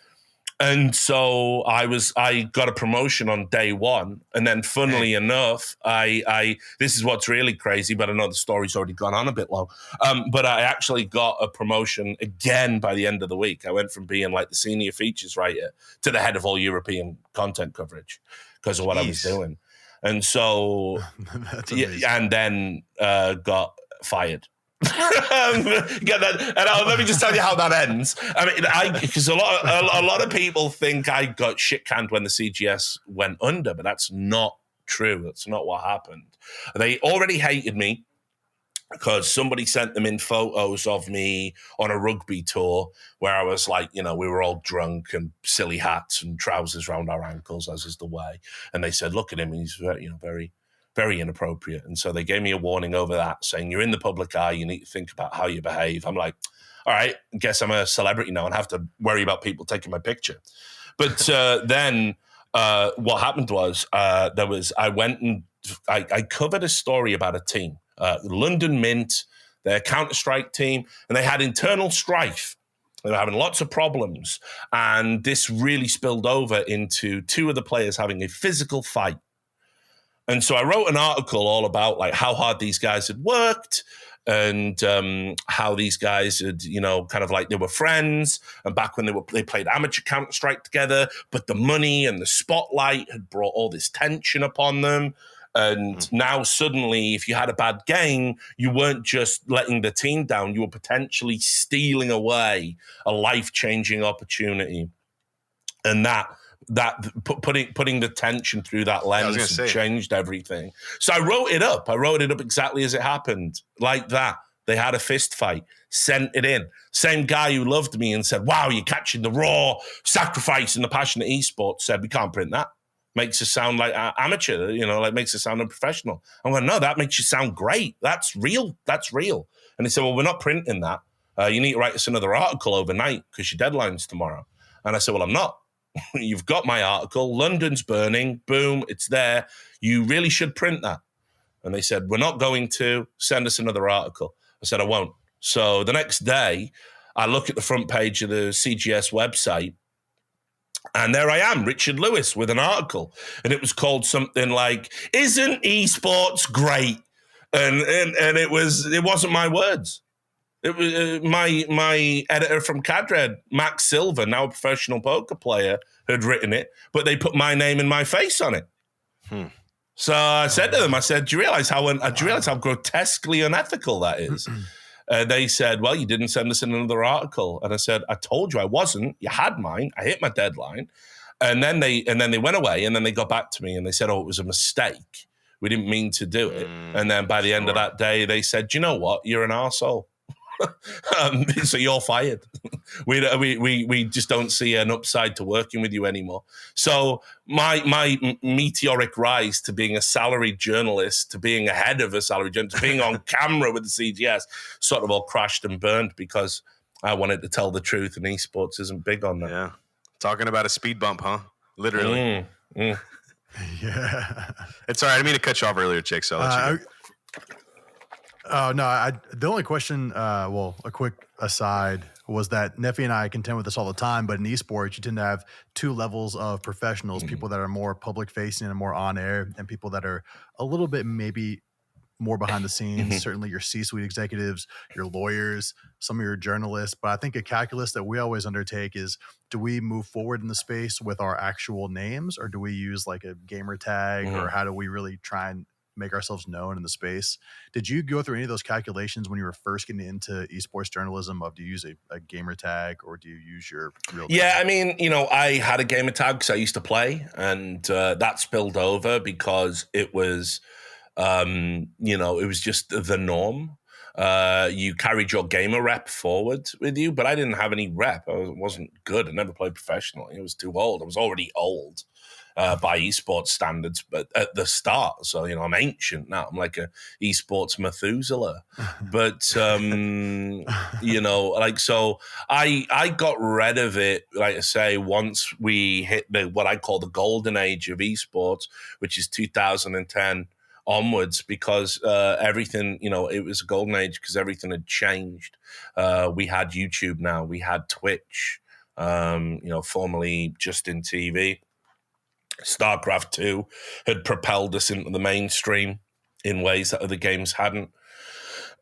And so I got a promotion on day one. And then funnily enough, this is what's really crazy, but I know the story's already gone on a bit long. But I actually got a promotion again by the end of the week. I went from being like the senior features writer to the head of all European content coverage because of what I was doing. And so, and then got fired. Get that, and let me just tell you how that ends. I mean, because a lot of people think I got shit canned when the CGS went under, but that's not true. That's not what happened. They already hated me. because somebody sent them in photos of me on a rugby tour where I was like, we were all drunk and silly hats and trousers around our ankles, as is the way. And they said, look at him, he's very, very, very inappropriate. And so they gave me a warning over that, saying, you're in the public eye, you need to think about how you behave. I'm like, all right, guess I'm a celebrity now and have to worry about people taking my picture. But then what happened was, I went and I covered a story about a team. London Mint, their Counter-Strike team, and they had internal strife. They were having lots of problems. And this really spilled over into two of the players having a physical fight. And so I wrote an article all about like how hard these guys had worked and how these guys had, kind of like they were friends. And back when they played amateur Counter-Strike together, but the money and the spotlight had brought all this tension upon them. And now suddenly, if you had a bad game, you weren't just letting the team down, you were potentially stealing away a life-changing opportunity. And that putting the tension through that lens changed everything. So I wrote it up. Exactly as it happened, like that. They had a fist fight, sent it in. Same guy who loved me and said, wow, you're catching the raw sacrifice and the passion of esports, said, we can't print that. Makes us sound like amateur, makes us sound unprofessional. I'm going, no, that makes you sound great. That's real. And they said, well, we're not printing that. You need to write us another article overnight because your deadline's tomorrow. And I said, well, I'm not. You've got my article. London's burning. Boom, it's there. You really should print that. And they said, we're not going to. Send us another article. I said, I won't. So the next day, I look at the front page of the CGS website, and there I am, Richard Lewis, with an article. And it was called something like, Isn't Esports Great? And it wasn't my words. It was my editor from Cadred, Max Silver, now a professional poker player, had written it, but they put my name and my face on it. So I said to them, do you realize how grotesquely unethical that is? They said, well, you didn't send us in another article. And I said, I told you I wasn't. You had mine. I hit my deadline. And then they went away, and then they got back to me and they said, oh, it was a mistake. We didn't mean to do it. And then by the end of that day, they said, do you know what? You're an arsehole. So you're fired. We just don't see an upside to working with you anymore. So my meteoric rise to being a salaried journalist, to being a head of a salaried journalist, to being on camera with the CGS, sort of all crashed and burned because I wanted to tell the truth, and esports isn't big on that. Yeah, talking about a speed bump, huh? Literally. Yeah. It's all right. I didn't mean to cut you off earlier, Jake. So I'll let you go. No, the only question, a quick aside, was that Nefi and I contend with this all the time, but in esports, you tend to have two levels of professionals, people that are more public facing and more on air, and people that are a little bit maybe more behind the scenes, certainly your C-suite executives, your lawyers, some of your journalists. But I think a calculus that we always undertake is, do we move forward in the space with our actual names, or do we use like a gamer tag, or how do we really try and make ourselves known in the space? Did you go through any of those calculations when you were first getting into esports journalism of, do you use a gamer tag or do you use your real name? Yeah, I mean, I had a gamer tag because I used to play, and that spilled over because it was, it was just the norm. You carried your gamer rep forward with you, but I didn't have any rep. I wasn't good. I never played professionally. I was too old. I was already old. By esports standards, but at the start, so I'm ancient now. I'm like a esports Methuselah, but so I got rid of it. Like I say, once we hit what I call the golden age of esports, which is 2010 onwards, because everything, it was a golden age because everything had changed. We had YouTube now, we had Twitch, formerly Justin TV. StarCraft 2 had propelled us into the mainstream in ways that other games hadn't.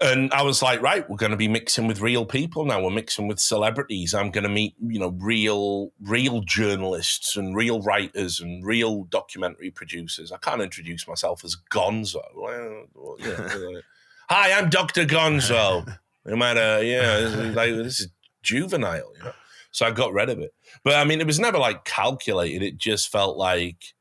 And I was like, right, we're going to be mixing with real people now. We're mixing with celebrities. I'm going to meet, real journalists and real writers and real documentary producers. I can't introduce myself as Gonzo. Hi, I'm Dr. Gonzo. No matter, this is juvenile, So I got rid of it. But I mean, it was never like calculated. It just felt like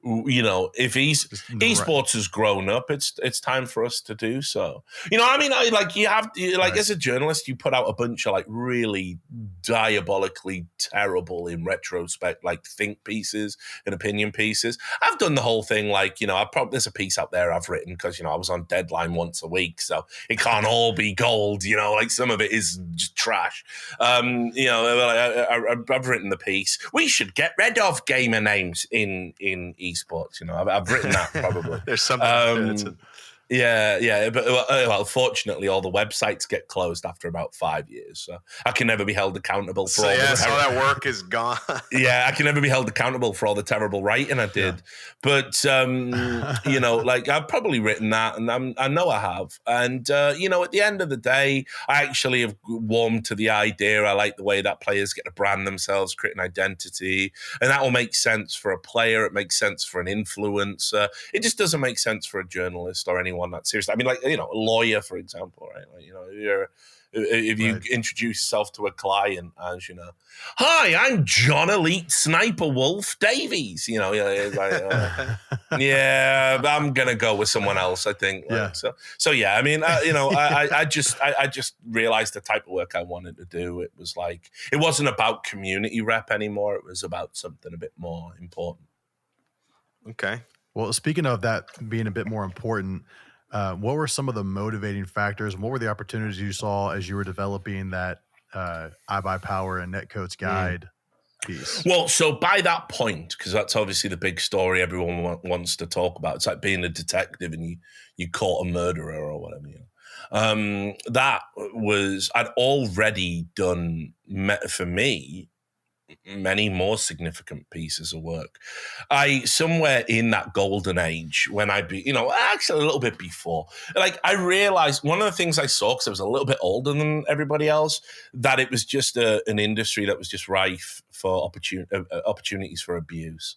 you know, if esports has grown up, it's time for us to do so. You know, I mean, as a journalist, you put out a bunch of like really diabolically terrible, in retrospect, like think pieces and opinion pieces. I've done the whole thing, like, you know, there's a piece out there I've written because, you know, I was on deadline once a week, so it can't all be gold. You know, like some of it is just trash. You know, I've written the piece. We should get rid of gamer names in esports. You know, I've written that probably. There's something. Yeah, but well, fortunately, all the websites get closed after about 5 years, so I can never be held accountable for all that work is gone. Yeah, I can never be held accountable for all the terrible writing I did. Yeah. But you know, like I've probably written that, and I know I have. And you know, at the end of the day, I actually have warmed to the idea. I like the way that players get to brand themselves, create an identity, and that will make sense for a player. It makes sense for an influencer. It just doesn't make sense for a journalist or anyone that serious. I mean, like, you know, a lawyer, for example, right? Like, you know, if you introduce yourself to a client as, you know, hi, I'm John Elite Sniper Wolf Davies, you know, like, yeah, I'm gonna go with someone else, I think. Like, so yeah. I mean, you know, I just realized the type of work I wanted to do. It was like, it wasn't about community rep anymore. It was about something a bit more important. Okay. Well, speaking of that being a bit more important, what were some of the motivating factors, and what were the opportunities you saw as you were developing that iBuyPower and Netcode's guide piece? Well, so by that point, because that's obviously the big story everyone wants to talk about. It's like being a detective and you caught a murderer or whatever. You know? That was, I'd already done, for me, many more significant pieces of work. Somewhere in that golden age, when you know, actually a little bit before, like I realized one of the things I saw, because I was a little bit older than everybody else, that it was just an industry that was just rife for opportunities for abuse.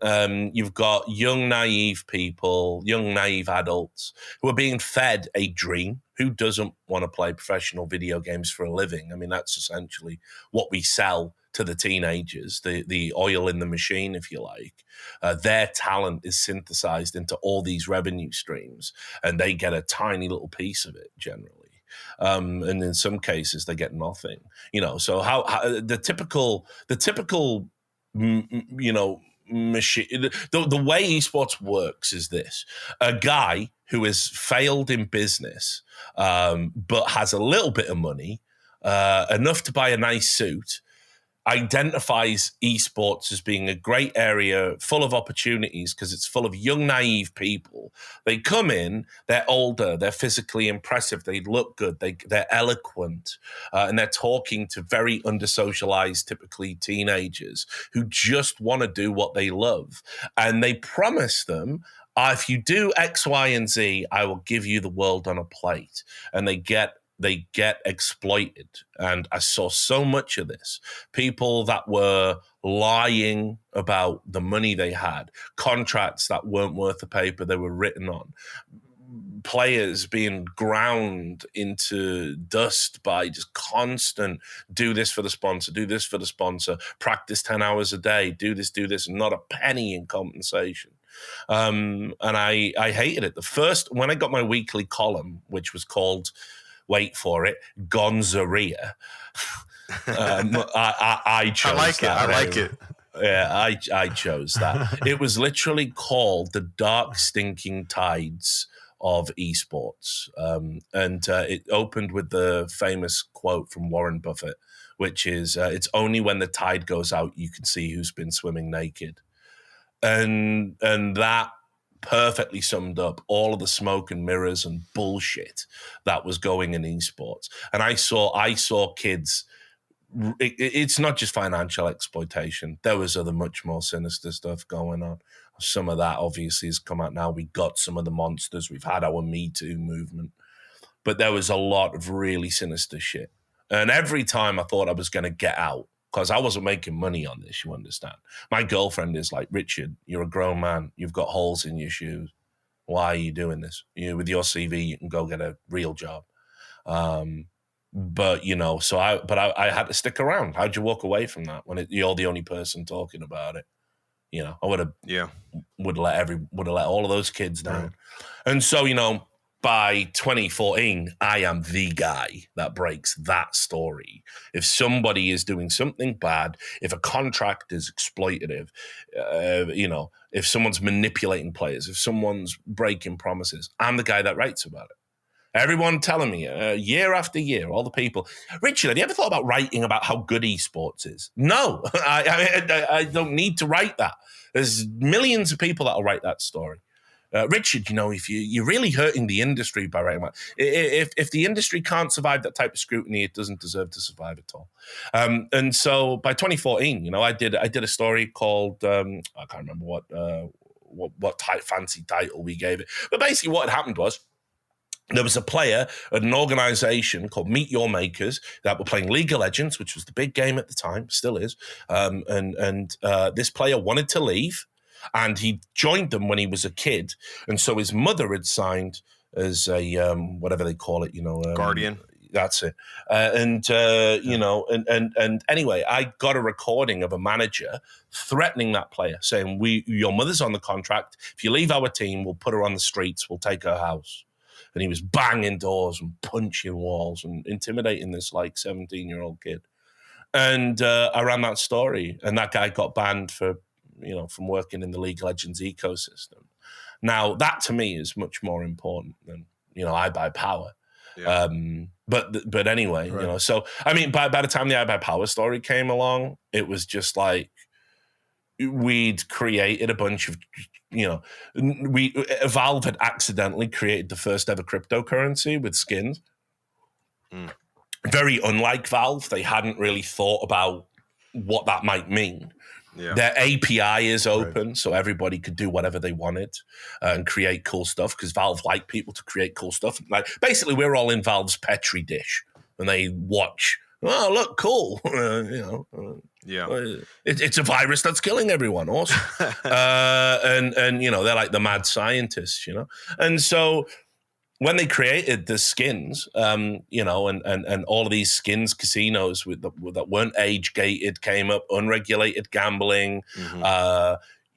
You've got young, naive people, young, naive adults who are being fed a dream. Who doesn't want to play professional video games for a living? I mean, that's essentially what we sell to the teenagers, the oil in the machine, if you like. Their talent is synthesized into all these revenue streams, and they get a tiny little piece of it generally. And in some cases, they get nothing. You know, so how the typical, you know, machine. The way esports works is this: a guy who has failed in business, but has a little bit of money, enough to buy a nice suit, identifies esports as being a great area full of opportunities because it's full of young, naive people. They come in, they're older, they're physically impressive, they look good, they're eloquent, and they're talking to very under-socialized, typically teenagers who just want to do what they love. And they promise them, if you do X, Y, and Z, I will give you the world on a plate. And they get exploited. And I saw so much of this. People that were lying about the money they had, contracts that weren't worth the paper they were written on, players being ground into dust by just constant, do this for the sponsor, do this for the sponsor, practice 10 hours a day, do this, and not a penny in compensation. And I hated it. When I got my weekly column, which was called, wait for it, Gonzaria. I chose that. I like it. Yeah, I chose that. It was literally called The Dark Stinking Tides of Esports. And it opened with the famous quote from Warren Buffett, which is, it's only when the tide goes out you can see who's been swimming naked. And that perfectly summed up all of the smoke and mirrors and bullshit that was going in esports. And I saw kids. It's not just financial exploitation. There was other much more sinister stuff going on. Some of that obviously has come out now. We got some of the monsters. We've had our Me Too movement. But there was a lot of really sinister shit. And every time I thought I was going to get out, because I wasn't making money on this, you understand. My girlfriend is like, Richard, you're a grown man. You've got holes in your shoes. Why are you doing this? With your CV, you can go get a real job. But, you know, I had to stick around. How'd you walk away from that when you're the only person talking about it? I would have let all of those kids down. Right. And so, by 2014, I am the guy that breaks that story. If somebody is doing something bad, if a contract is exploitative, if someone's manipulating players, if someone's breaking promises, I'm the guy that writes about it. Everyone telling me year after year, all the people, Richard, have you ever thought about writing about how good esports is? No, I don't need to write that. There's millions of people that'll write that story. Richard, if you're really hurting the industry by writing about if the industry can't survive that type of scrutiny, it doesn't deserve to survive at all. And so by 2014, I did a story called I can't remember what fancy title we gave it, but basically what had happened was, there was a player at an organization called Meet Your Makers that were playing League of Legends, which was the big game at the time, still is. And this player wanted to leave, and he joined them when he was a kid. And so his mother had signed as a whatever they call it, guardian. That's it. And anyway, I got a recording of a manager threatening that player, saying, your mother's on the contract. If you leave our team, we'll put her on the streets. We'll take her house. And he was banging doors and punching walls and intimidating this 17-year-old kid. And I ran that story, and that guy got banned from working in the League of Legends ecosystem. Now, that to me is much more important than, I Buy Power. Yeah. But anyway, Right. So, I mean, by the time the I Buy Power story came along, it was just like we'd created a bunch of, Valve had accidentally created the first ever cryptocurrency with skins. Very unlike Valve, they hadn't really thought about what that might mean. Yeah. Their API is open, so everybody could do whatever they wanted and create cool stuff, because Valve like people to create cool stuff. Like, basically, we're all in Valve's Petri dish, and they watch. Oh, look, cool. Yeah. It's a virus that's killing everyone. Awesome. And they're like the mad scientists, And so when they created the skins, and all of these skins casinos that weren't age gated came up, unregulated gambling.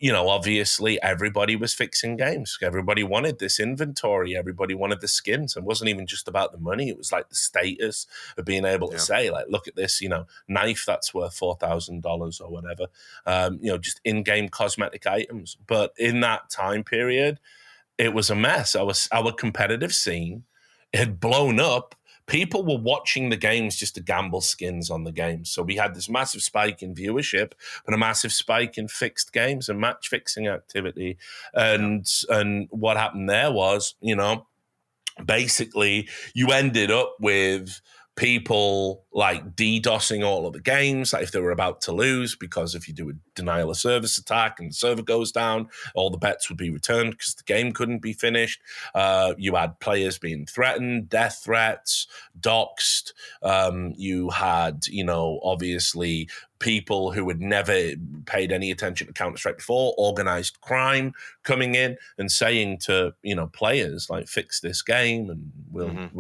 Obviously everybody was fixing games. Everybody wanted this inventory. Everybody wanted the skins. It wasn't even just about the money. It was like the status of being able to say, like, look at this, knife that's worth $4,000 or whatever. Just in-game cosmetic items. But in that time period, it was a mess. Our competitive scene had blown up. People were watching the games just to gamble skins on the games. So we had this massive spike in viewership and a massive spike in fixed games and match fixing activity. And what happened there was, basically you ended up with people like DDoSing all of the games, like if they were about to lose, because if you do a denial of service attack and the server goes down, all the bets would be returned because the game couldn't be finished. You had players being threatened, death threats, doxed. You had, obviously people who had never paid any attention to Counter-Strike before, organized crime coming in and saying to, players like, fix this game and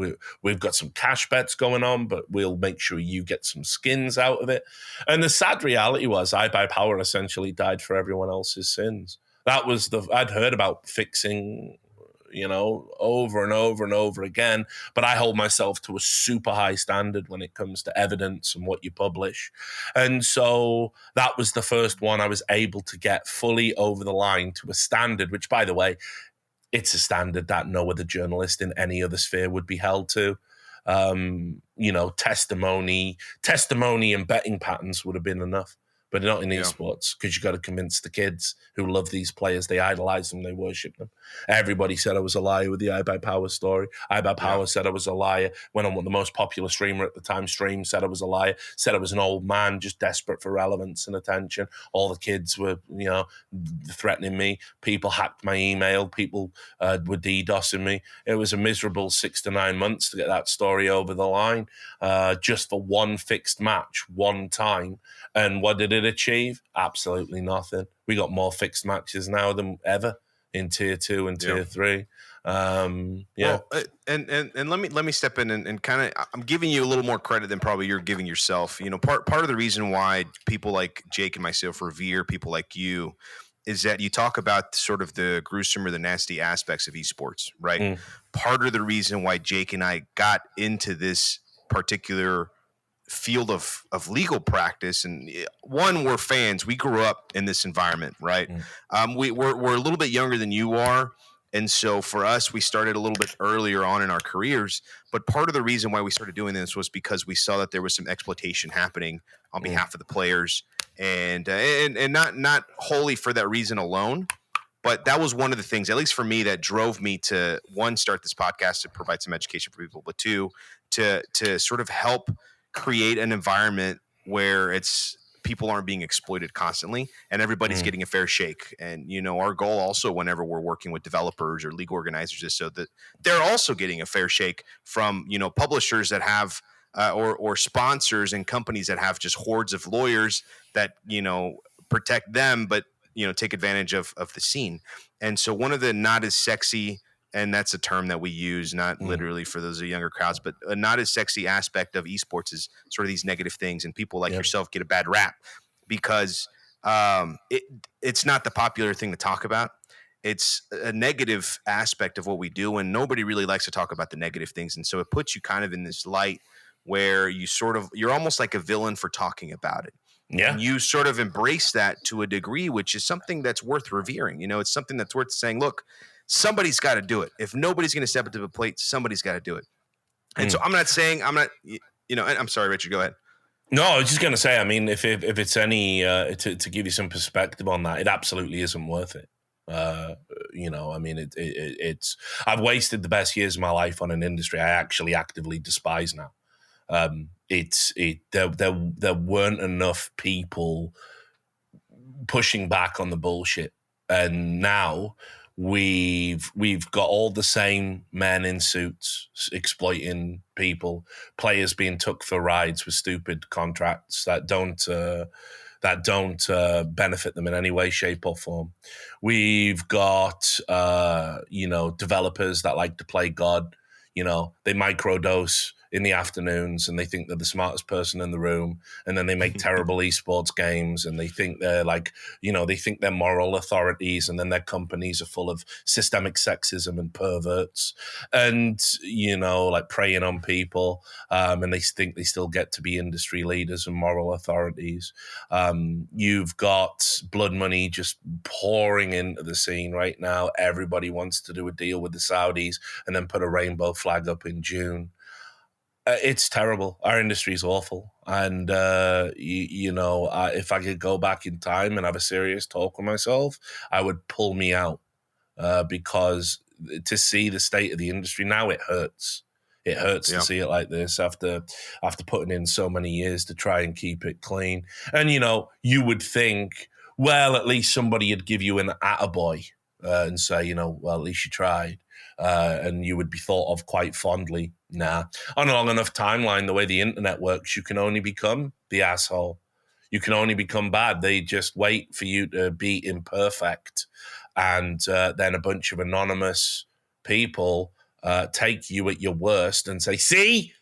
we've got some cash bets going on, but we'll make sure you get some skins out of it. And the sad reality was I Buy Power essentially died for everyone else's sins. That was I'd heard about fixing, over and over and over again, but I hold myself to a super high standard when it comes to evidence and what you publish. And so that was the first one I was able to get fully over the line to a standard, which, by the way, it's a standard that no other journalist in any other sphere would be held to. Testimony and betting patterns would have been enough, but not in esports, because you got to convince the kids who love these players. They idolize them, they worship them. Everybody said I was a liar with the I Buy Power story. I Buy Power said I was a liar. When I'm the most popular streamer at the time, said I was a liar, said I was an old man just desperate for relevance and attention. All the kids were, threatening me. People hacked my email. People were DDoSing me. It was a miserable 6 to 9 months to get that story over the line, just for one fixed match, one time. And what did it achieve? Absolutely nothing. We got more fixed matches now than ever. in tier 2 and tier 3. Well, and let me step in and kind of, I'm giving you a little more credit than probably you're giving yourself. You know, part of the reason why people like Jake and myself revere people like you is that you talk about sort of the gruesome or the nasty aspects of esports, right? Part of the reason why Jake and I got into this particular field of legal practice, and one, we're fans. We grew up in this environment, right? We're a little bit younger than you are, and so for us, we started a little bit earlier on in our careers. But part of the reason why we started doing this was because we saw that there was some exploitation happening on behalf of the players, and not wholly for that reason alone. But that was one of the things, at least for me, that drove me to, one, start this podcast to provide some education for people, but two, to sort of help create an environment where it's people aren't being exploited constantly and everybody's getting a fair shake. And, you know, our goal also, whenever we're working with developers or legal organizers, is so that they're also getting a fair shake from, you know, publishers that have or sponsors and companies that have just hordes of lawyers that, you know, protect them, but, you know, take advantage of the scene. And so one of the not as sexy, and that's a term that we use, not literally for those younger crowds, but a not as sexy aspect of esports is sort of these negative things. And people like yourself get a bad rap because it's not the popular thing to talk about. It's a negative aspect of what we do, and nobody really likes to talk about the negative things. And so it puts you kind of in this light where you're almost like a villain for talking about it. Yeah. And you sort of embrace that to a degree, which is something that's worth revering. You know, it's something that's worth saying, look, somebody's got to do it. If nobody's going to step up to the plate, somebody's got to do it. And so I'm not, you know, I'm sorry, Richard, go ahead. No, I was just going to say, I mean, if it's any, to give you some perspective on that, it absolutely isn't worth it. You know, I mean, it's, I've wasted the best years of my life on an industry I actually actively despise now. There weren't enough people pushing back on the bullshit. And now we've got all the same men in suits exploiting people, players being took for rides with stupid contracts that don't benefit them in any way, shape, or form. We've got you know, developers that like to play God. You know, they microdose in the afternoons and they think they're the smartest person in the room, and then they make terrible esports games and they think they're like, you know, they think they're moral authorities, and then their companies are full of systemic sexism and perverts and, you know, like preying on people, and they think they still get to be industry leaders and moral authorities. You've got blood money just pouring into the scene right now. Everybody wants to do a deal with the Saudis and then put a rainbow flag up in June. It's terrible. Our industry is awful. And, you know, if I could go back in time and have a serious talk with myself, I would pull me out because to see the state of the industry now, it hurts. It hurts to see it like this after putting in so many years to try and keep it clean. And, you know, you would think, well, at least somebody would give you an attaboy and say, you know, well, at least you tried. And you would be thought of quite fondly. Nah. On a long enough timeline, the way the internet works, you can only become the asshole. You can only become bad. They just wait for you to be imperfect. And then a bunch of anonymous people take you at your worst and say, see,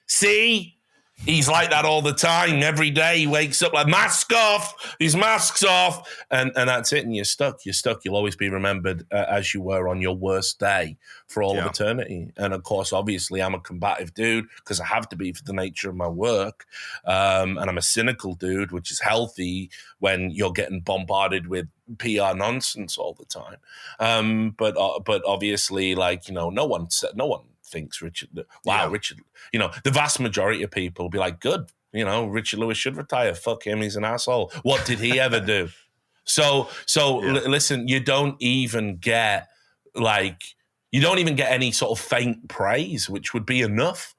he's like that all the time. Every day he wakes up like, mask off, his mask's off. And that's it. And you're stuck. You'll always be remembered as you were on your worst day for all of eternity. And of course, obviously, I'm a combative dude because I have to be for the nature of my work. And I'm a cynical dude, which is healthy when you're getting bombarded with PR nonsense all the time. But obviously, like, you know, no one thinks Richard, Richard, you know, the vast majority of people will be like, good, you know, Richard Lewis should retire. Fuck him, he's an asshole. What did he ever do? So listen, you don't even get any sort of faint praise, which would be enough.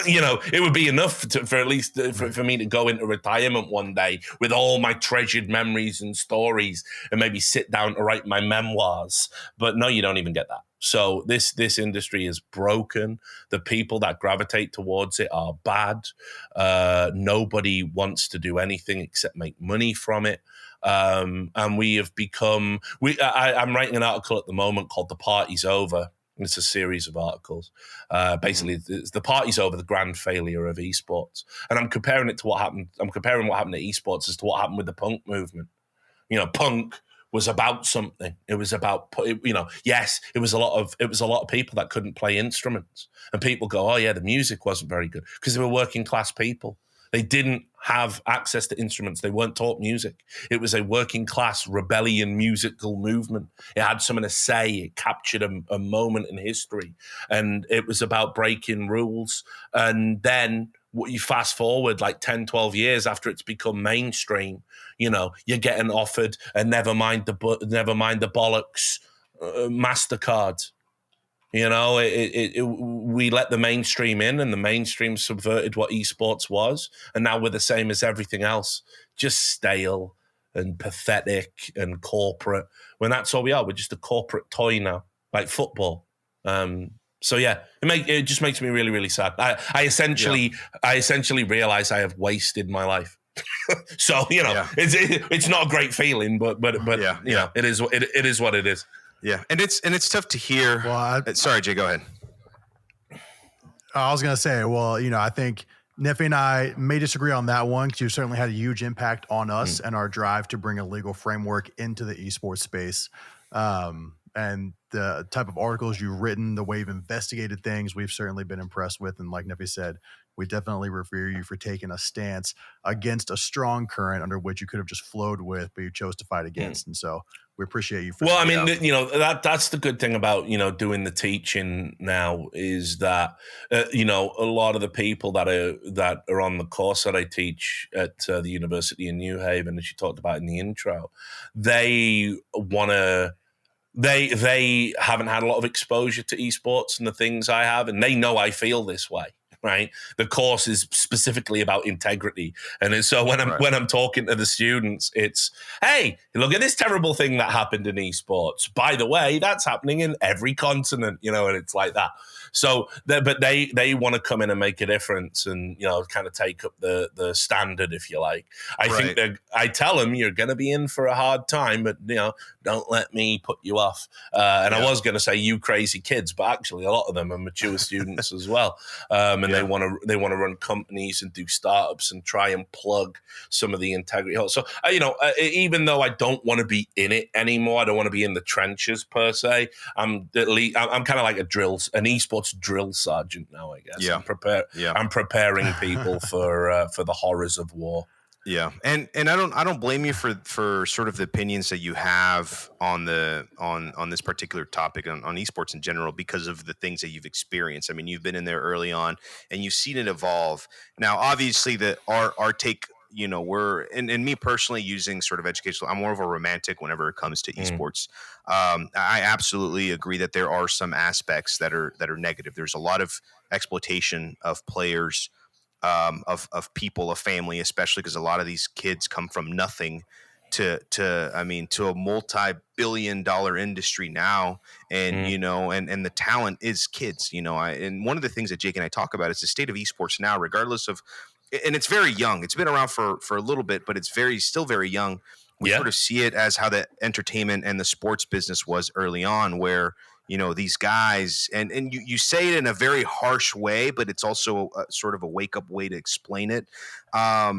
You know, it would be enough for at least for me to go into retirement one day with all my treasured memories and stories and maybe sit down to write my memoirs. But no, you don't even get that. So this industry is broken. The people that gravitate towards it are bad. Nobody wants to do anything except make money from it. And we have become. I'm writing an article at the moment called "The Party's Over." It's a series of articles. Basically, it's the party's over, the grand failure of esports, and I'm comparing it to what happened. I'm comparing what happened to esports as to what happened with the punk movement. Punk was about something. It was about, yes, it was a lot of people that couldn't play instruments, and people go, oh yeah, the music wasn't very good because they were working class people. They didn't have access to instruments. They weren't taught music. It was a working class rebellion musical movement. It had something to say. It captured a moment in history, and it was about breaking rules. And then you fast forward like 10, 12 years after it's become mainstream, you're getting offered a never mind the bollocks MasterCard. We let the mainstream in, and the mainstream subverted what esports was, and now we're the same as everything else, just stale and pathetic and corporate. When that's all we are, we're just a corporate toy now, like football. So yeah, it just makes me really, really sad. I essentially realize I have wasted my life. So it's not a great feeling, but it is what it is. Yeah, and it's tough to hear. Well, sorry, Jay, go ahead. I was going to say, well, I think Nefi and I may disagree on that one because you certainly had a huge impact on us and our drive to bring a legal framework into the esports space. And the type of articles you've written, the way you've investigated things, we've certainly been impressed with. And like Nefi said, we definitely revere you for taking a stance against a strong current under which you could have just flowed with, but you chose to fight against. And so we appreciate you. Well, I mean, that's the good thing about, doing the teaching now is that, a lot of the people that are on the course that I teach at the University in New Haven, as you talked about in the intro, they haven't had a lot of exposure to esports and the things I have, and they know I feel this way. Right, the course is specifically about integrity, and so when I'm talking to the students, it's, hey, look at this terrible thing that happened in esports. By the way, that's happening in every continent, and it's like that. So, but they want to come in and make a difference, and kind of take up the standard, if you like. I think I tell them you're going to be in for a hard time, but don't let me put you off. I was going to say you crazy kids, but actually a lot of them are mature students as well. And they want to run companies and do startups and try and plug some of the integrity. So even though I don't want to be in it anymore, I don't want to be in the trenches per se. I'm kind of like an esports drill sergeant now, I guess. Yeah. I'm preparing people for the horrors of war. Yeah, and I don't blame you for sort of the opinions that you have on this particular topic on esports in general because of the things that you've experienced. I mean, you've been in there early on and you've seen it evolve. Now, obviously, our take, and me personally using sort of educational, I'm more of a romantic whenever it comes to esports. I absolutely agree that there are some aspects that are negative. There's a lot of exploitation of players. Of people, of family, especially because a lot of these kids come from nothing to a multi-billion-dollar industry now, and and the talent is kids. And one of the things that Jake and I talk about is the state of esports now, regardless of, and it's very young. It's been around for a little bit, but it's still very young. We sort of see it as how the entertainment and the sports business was early on, where these guys, and you say it in a very harsh way, but it's also sort of a wake up way to explain it. I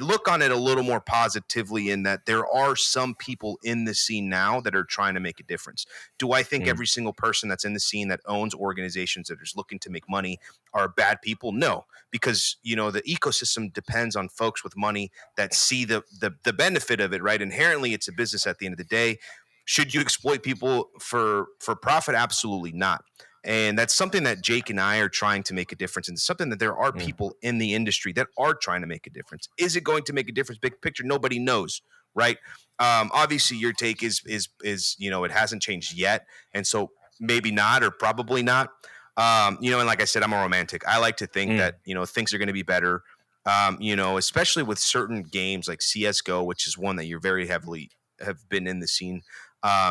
look on it a little more positively in that there are some people in the scene now that are trying to make a difference. Do I think every single person that's in the scene that owns organizations that is looking to make money are bad people? No, because the ecosystem depends on folks with money that see the benefit of it. Right? Inherently, it's a business at the end of the day. Should you exploit people for profit? Absolutely not. And that's something that Jake and I are trying to make a difference in. Something that there are people in the industry that are trying to make a difference. Is it going to make a difference? Big picture, nobody knows, right? Obviously, your take is it hasn't changed yet, and so maybe not, or probably not. And like I said, I'm a romantic. I like to think that things are going to be better. Especially with certain games like CS:GO, which is one that you're very heavily have been in the scene.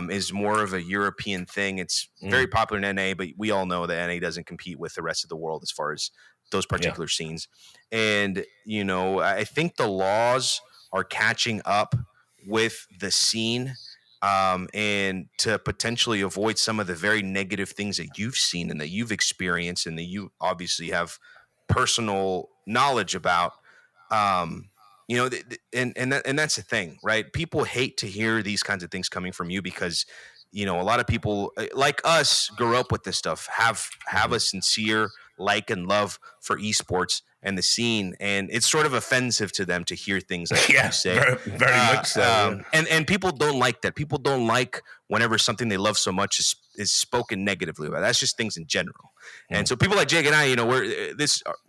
Is more of a European thing. It's very popular in NA, but we all know that NA doesn't compete with the rest of the world as far as those particular scenes. And, I think the laws are catching up with the scene, and to potentially avoid some of the very negative things that you've seen and that you've experienced and that you obviously have personal knowledge about. um and that's the thing, right? People hate to hear these kinds of things coming from you, because a lot of people like us grew up with this stuff, have a sincere like and love for esports and the scene, and it's sort of offensive to them to hear things like what you Yeah, say. very, very much so. Yeah. And people don't like that. People don't like whenever something they love so much is spoken negatively about. That's just things in general. And so people like Jake and I,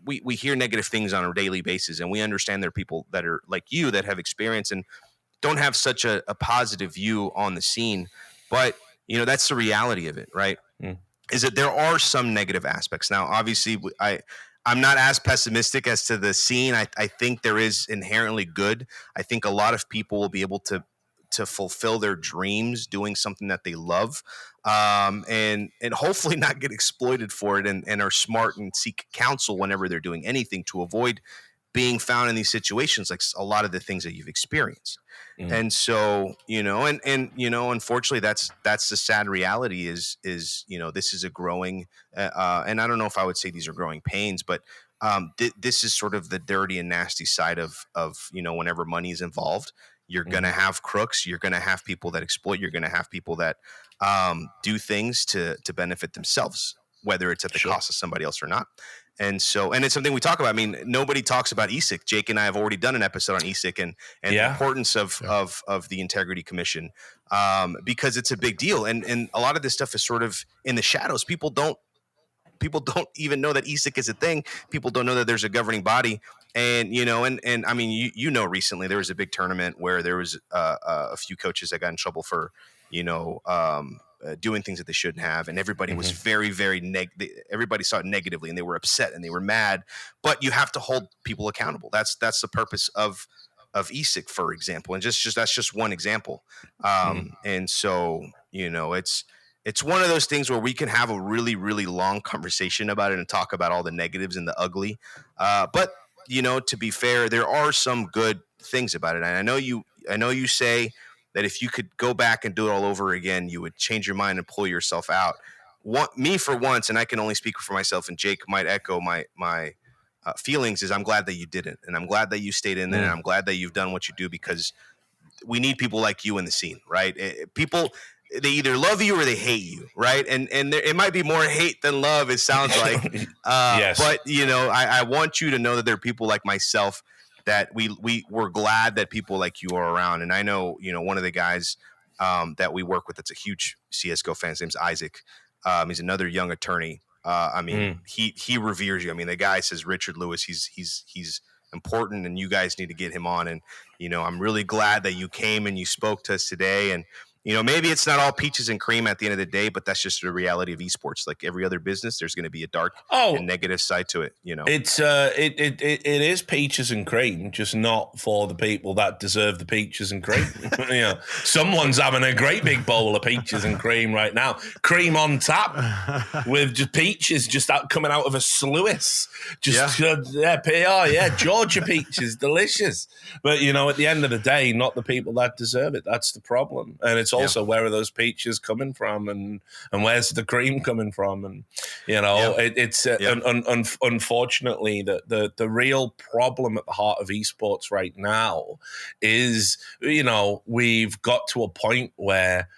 we hear negative things on a daily basis, and we understand there are people that are like you that have experience and don't have such a positive view on the scene. But that's the reality of it, right? Mm. Is that there are some negative aspects. Now, obviously, I'm not as pessimistic as to the scene. I think there is inherently good. I think a lot of people will be able to fulfill their dreams doing something that they love, and hopefully not get exploited for it, and are smart and seek counsel whenever they're doing anything to avoid being found in these situations, like a lot of the things that you've experienced. And so, unfortunately, that's the sad reality is, this is a growing, and I don't know if I would say these are growing pains, but this is sort of the dirty and nasty side of, whenever money is involved, you're going to have crooks, you're going to have people that exploit, you're going to have people that do things to benefit themselves, whether it's at the cost of somebody else or not. And so, and it's something we talk about. I mean, nobody talks about ESIC. Jake and I have already done an episode on ESIC and the importance of the Integrity Commission, because it's a big deal. And a lot of this stuff is sort of in the shadows. People don't even know that ESIC is a thing. People don't know that there's a governing body. And, and I mean, recently there was a big tournament where there was a few coaches that got in trouble for, doing things that they shouldn't have, and everybody was very, very everybody saw it negatively, and they were upset and they were mad. But you have to hold people accountable. That's the purpose of ESIC, for example, and just that's just one example. And so it's one of those things where we can have a really, really long conversation about it and talk about all the negatives and the ugly. But to be fair, there are some good things about it, and I know you say that if you could go back and do it all over again, you would change your mind and pull yourself out. Me, for once, and I can only speak for myself, and Jake might echo my feelings, is I'm glad that you didn't. And I'm glad that you stayed in there, and I'm glad that you've done what you do, because we need people like you in the scene, right? People, they either love you or they hate you, right? And it might be more hate than love, it sounds like. Yes. But, I want you to know that there are people like myself that we're glad that people like you are around. And I know, one of the guys that we work with that's a huge CSGO fan, his name's Isaac. He's another young attorney. I mean, he reveres you. I mean, the guy says, Richard Lewis, he's important, and you guys need to get him on. And, I'm really glad that you came and you spoke to us today. And, maybe it's not all peaches and cream at the end of the day, but that's just the reality of esports. Like every other business, there's going to be a dark and negative side to it. It's it is peaches and cream, just not for the people that deserve the peaches and cream. Someone's having a great big bowl of peaches and cream right now, cream on tap with just peaches just coming out of a sluice. Georgia peaches, delicious. But at the end of the day, not the people that deserve it. That's the problem, and it's also where are those peaches coming from, and where's the cream coming from, and unfortunately the real problem at the heart of esports right now is we've got to a point where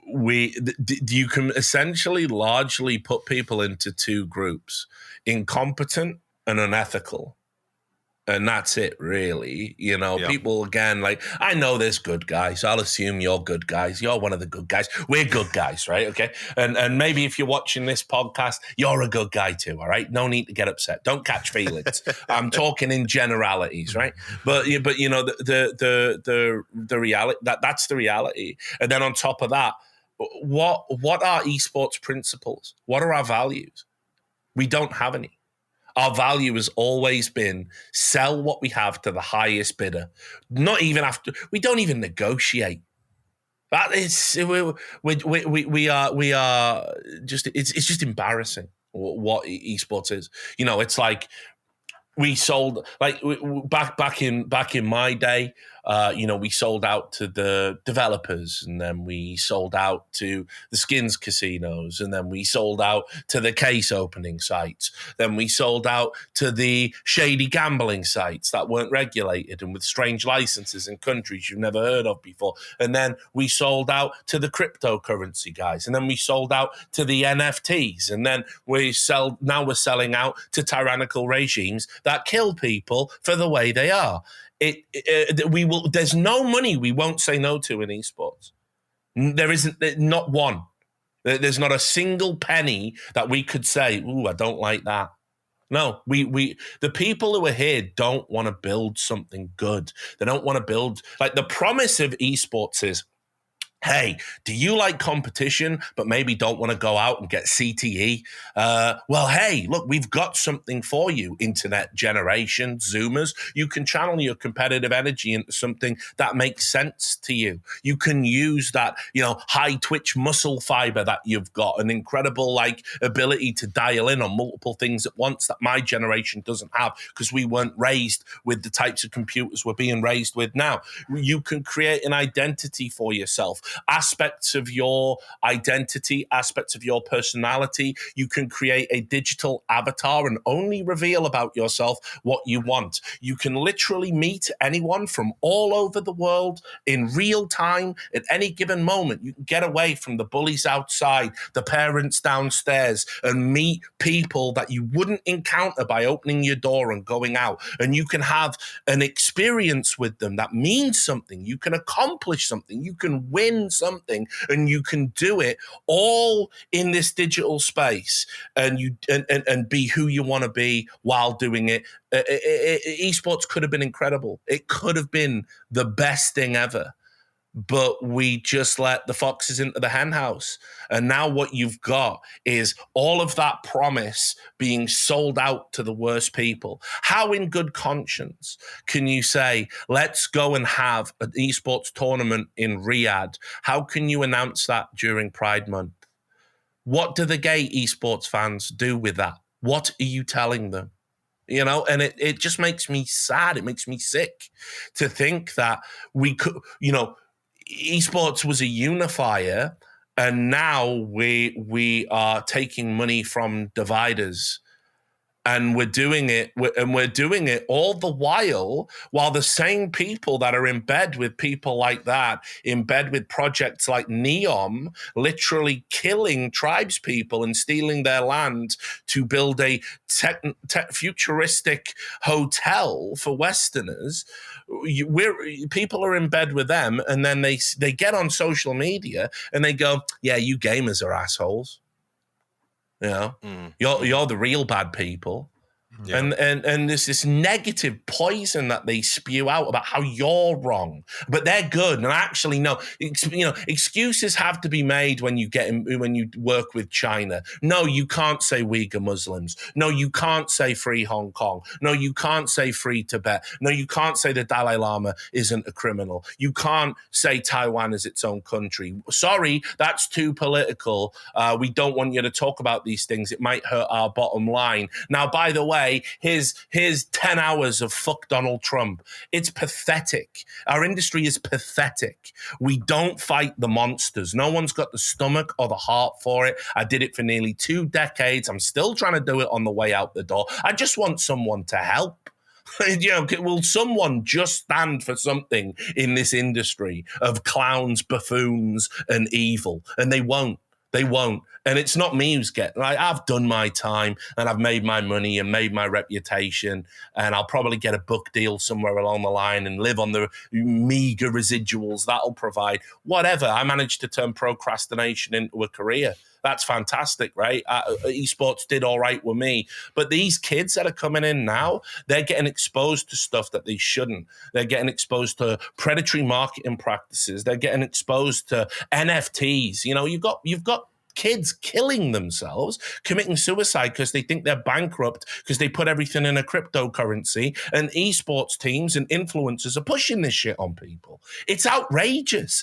you can essentially largely put people into two groups: incompetent and unethical. And that's it, really. People, again, like, I know there's good guys. I'll assume you're good guys. You're one of the good guys. We're good guys, right? Okay. And maybe if you're watching this podcast, you're a good guy too, all right? No need to get upset. Don't catch feelings. I'm talking in generalities, right? But the reality, that's the reality. And then on top of that, what are esports principles? What are our values? We don't have any. Our value has always been sell what we have to the highest bidder. Not even after, we don't even negotiate. That is, we are just, it's just embarrassing what esports is. It's like we sold, like back in my day, We sold out to the developers, and then we sold out to the skins casinos, and then we sold out to the case opening sites. Then we sold out to the shady gambling sites that weren't regulated and with strange licenses in countries you've never heard of before. And then we sold out to the cryptocurrency guys, and then we sold out to the NFTs, and then now we're selling out to tyrannical regimes that kill people for the way they are. There's no money we won't say no to in esports. There isn't, not one. There's not a single penny that we could say, ooh, I don't like that. No, the people who are here don't want to build something good. They don't want to build, like, the promise of esports is, hey, do you like competition, but maybe don't want to go out and get CTE? Well, hey, look, we've got something for you, internet generation, Zoomers. You can channel your competitive energy into something that makes sense to you. You can use that, high twitch muscle fiber that you've got, an incredible ability to dial in on multiple things at once that my generation doesn't have because we weren't raised with the types of computers we're being raised with now. You can create an identity for yourself. Aspects of your identity, aspects of your personality. You can create a digital avatar and only reveal about yourself what you want. You can literally meet anyone from all over the world in real time at any given moment. You can get away from the bullies outside, the parents downstairs, and meet people that you wouldn't encounter by opening your door and going out. And you can have an experience with them that means something. You can accomplish something. You can win something, and you can do it all in this digital space, and be who you want to be while doing it. Esports could have been incredible. It could have been the best thing ever, but we just let the foxes into the hen house. And now what you've got is all of that promise being sold out to the worst people. How in good conscience can you say, let's go and have an esports tournament in Riyadh? How can you announce that during Pride Month? What do the gay esports fans do with that? What are you telling them? And it just makes me sad. It makes me sick to think that we could, esports was a unifier, and now we are taking money from dividers, and we're doing it all the while the same people that are in bed with people like that, in bed with projects like Neom, literally killing tribes people and stealing their land to build a futuristic hotel for Westerners. People are in bed with them, and then they get on social media and they go, yeah, you gamers are assholes. You're the real bad people. Yeah. And there's this negative poison that they spew out about how you're wrong, but they're good. And actually, no, excuses have to be made when you work with China. No, you can't say Uyghur Muslims. No, you can't say free Hong Kong. No, you can't say free Tibet. No, you can't say the Dalai Lama isn't a criminal. You can't say Taiwan is its own country. Sorry, that's too political. We don't want you to talk about these things. It might hurt our bottom line. Now, by the way, his 10 hours of fuck Donald Trump. It's pathetic. Our industry is pathetic. We don't fight the monsters. No one's got the stomach or the heart for it. I did it for nearly 2 decades. I'm still trying to do it on the way out the door. I just want someone to help. Will someone just stand for something in this industry of clowns, buffoons, and evil? And they won't. They won't. And it's not me who's getting, I've done my time and I've made my money and made my reputation, and I'll probably get a book deal somewhere along the line and live on the meager residuals that'll provide whatever. I managed to turn procrastination into a career. That's fantastic, right? Esports did all right with me. But these kids that are coming in now, they're getting exposed to stuff that they shouldn't. They're getting exposed to predatory marketing practices. They're getting exposed to NFTs. You've got kids killing themselves, committing suicide because they think they're bankrupt because they put everything in a cryptocurrency, and esports teams and influencers are pushing this shit on people. It's outrageous.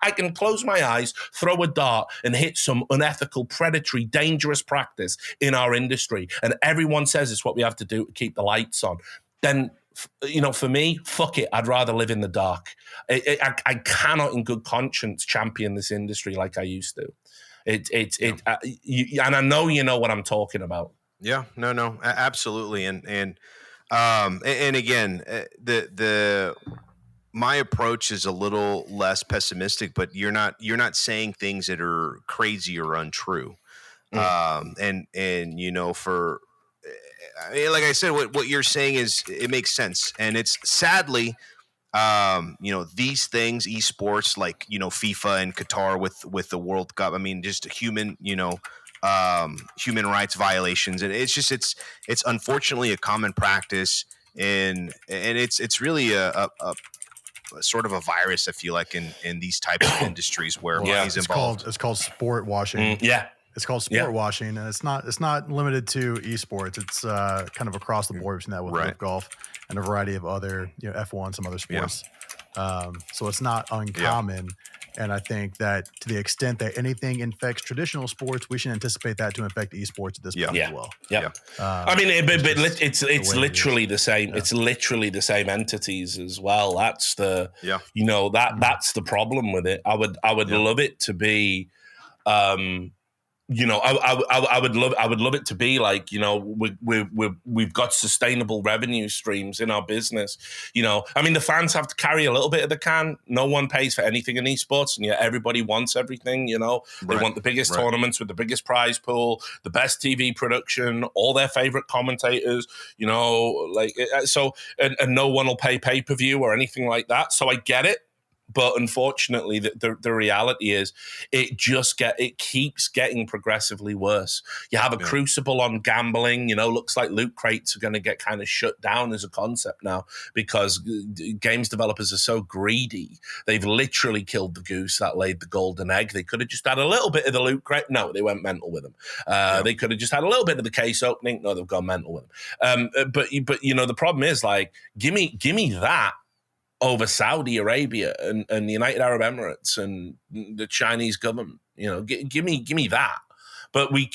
I can close my eyes, throw a dart, and hit some unethical, predatory, dangerous practice in our industry, and everyone says it's what we have to do to keep the lights on. Then For me, fuck it. I'd rather live in the dark. I cannot, in good conscience, champion this industry like I used to. And I know you know what I'm talking about. Yeah, no, absolutely, and again, the my approach is a little less pessimistic, but you're not saying things that are crazy or untrue. And for I mean, like I said, what you're saying is it makes sense, and it's sadly, these things, esports, like FIFA and Qatar with the World Cup. I mean, just human rights violations, and it's unfortunately a common practice, and it's really a sort of a virus, I feel like, in these types of industries where money's involved. It's called sport washing. It's called sport washing, and it's not limited to esports. It's kind of across the board between that with golf and a variety of other F1, some other sports. So it's not uncommon. And I think that to the extent that anything infects traditional sports, we should anticipate that to infect esports at this point as well. I mean, it's literally the same. Yeah. It's literally the same entities as well. That's the that's the problem with it. I would love it to be. I would love it to be like, we've got sustainable revenue streams in our business. I mean, the fans have to carry a little bit of the can. No one pays for anything in esports, and yet everybody wants everything. They want the biggest tournaments with the biggest prize pool, the best TV production, all their favorite commentators. And no one will pay pay-per-view or anything like that. So I get it. But unfortunately, the reality is it keeps getting progressively worse. You have a crucible on gambling. Looks like loot crates are going to get kind of shut down as a concept now because games developers are so greedy. They've literally killed the goose that laid the golden egg. They could have just had a little bit of the loot crate. No, they went mental with them. They could have just had a little bit of the case opening. No, they've gone mental with them. But the problem is, like, give me that over Saudi Arabia and the United Arab Emirates and the Chinese government. Give me that. But we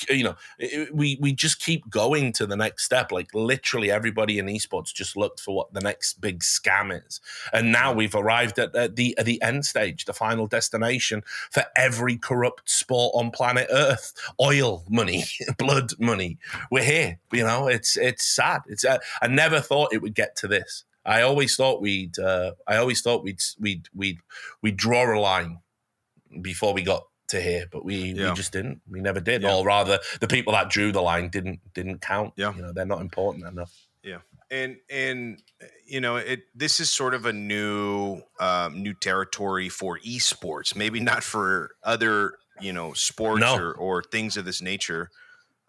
just keep going to the next step. Like, literally everybody in esports just looked for what the next big scam is. And now we've arrived at the end stage, the final destination for every corrupt sport on planet Earth. Oil money, blood money. We're here. It's sad. I never thought it would get to this. I always thought we'd draw a line before we got to here, but we just didn't. We never did. Or rather, the people that drew the line didn't count. They're not important enough. And this is sort of a new territory for esports. Maybe not for other sports or things of this nature.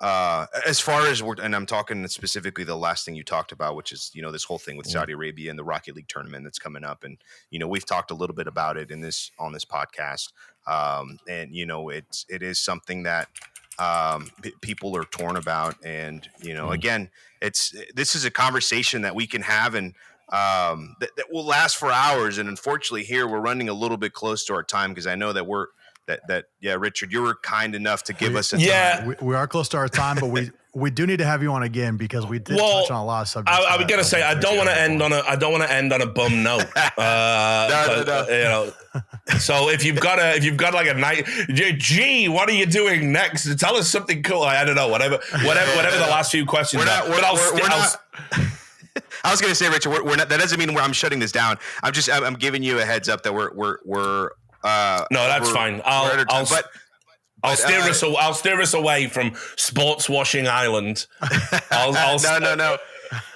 As far as and I'm talking specifically the last thing you talked about, which is this whole thing with Saudi Arabia and the Rocket League tournament that's coming up, and we've talked a little bit about it on this podcast, and it is something that people are torn about, and again, this is a conversation that we can have and that will last for hours, and unfortunately here we're running a little bit close to our time because I know that we're. Richard, you were kind enough to give us a time. We are close to our time, but we do need to have you on again because we did touch on a lot of subjects. I was going to say I don't want to end on a bum note. No. So if you've got like a night, gee, what are you doing next? Tell us something cool. I don't know, whatever the last few questions are. I was going to say, Richard, we're not. That doesn't mean I'm shutting this down. I'm giving you a heads up that we're. No, that's fine. I'll steer us away from sports washing island. No.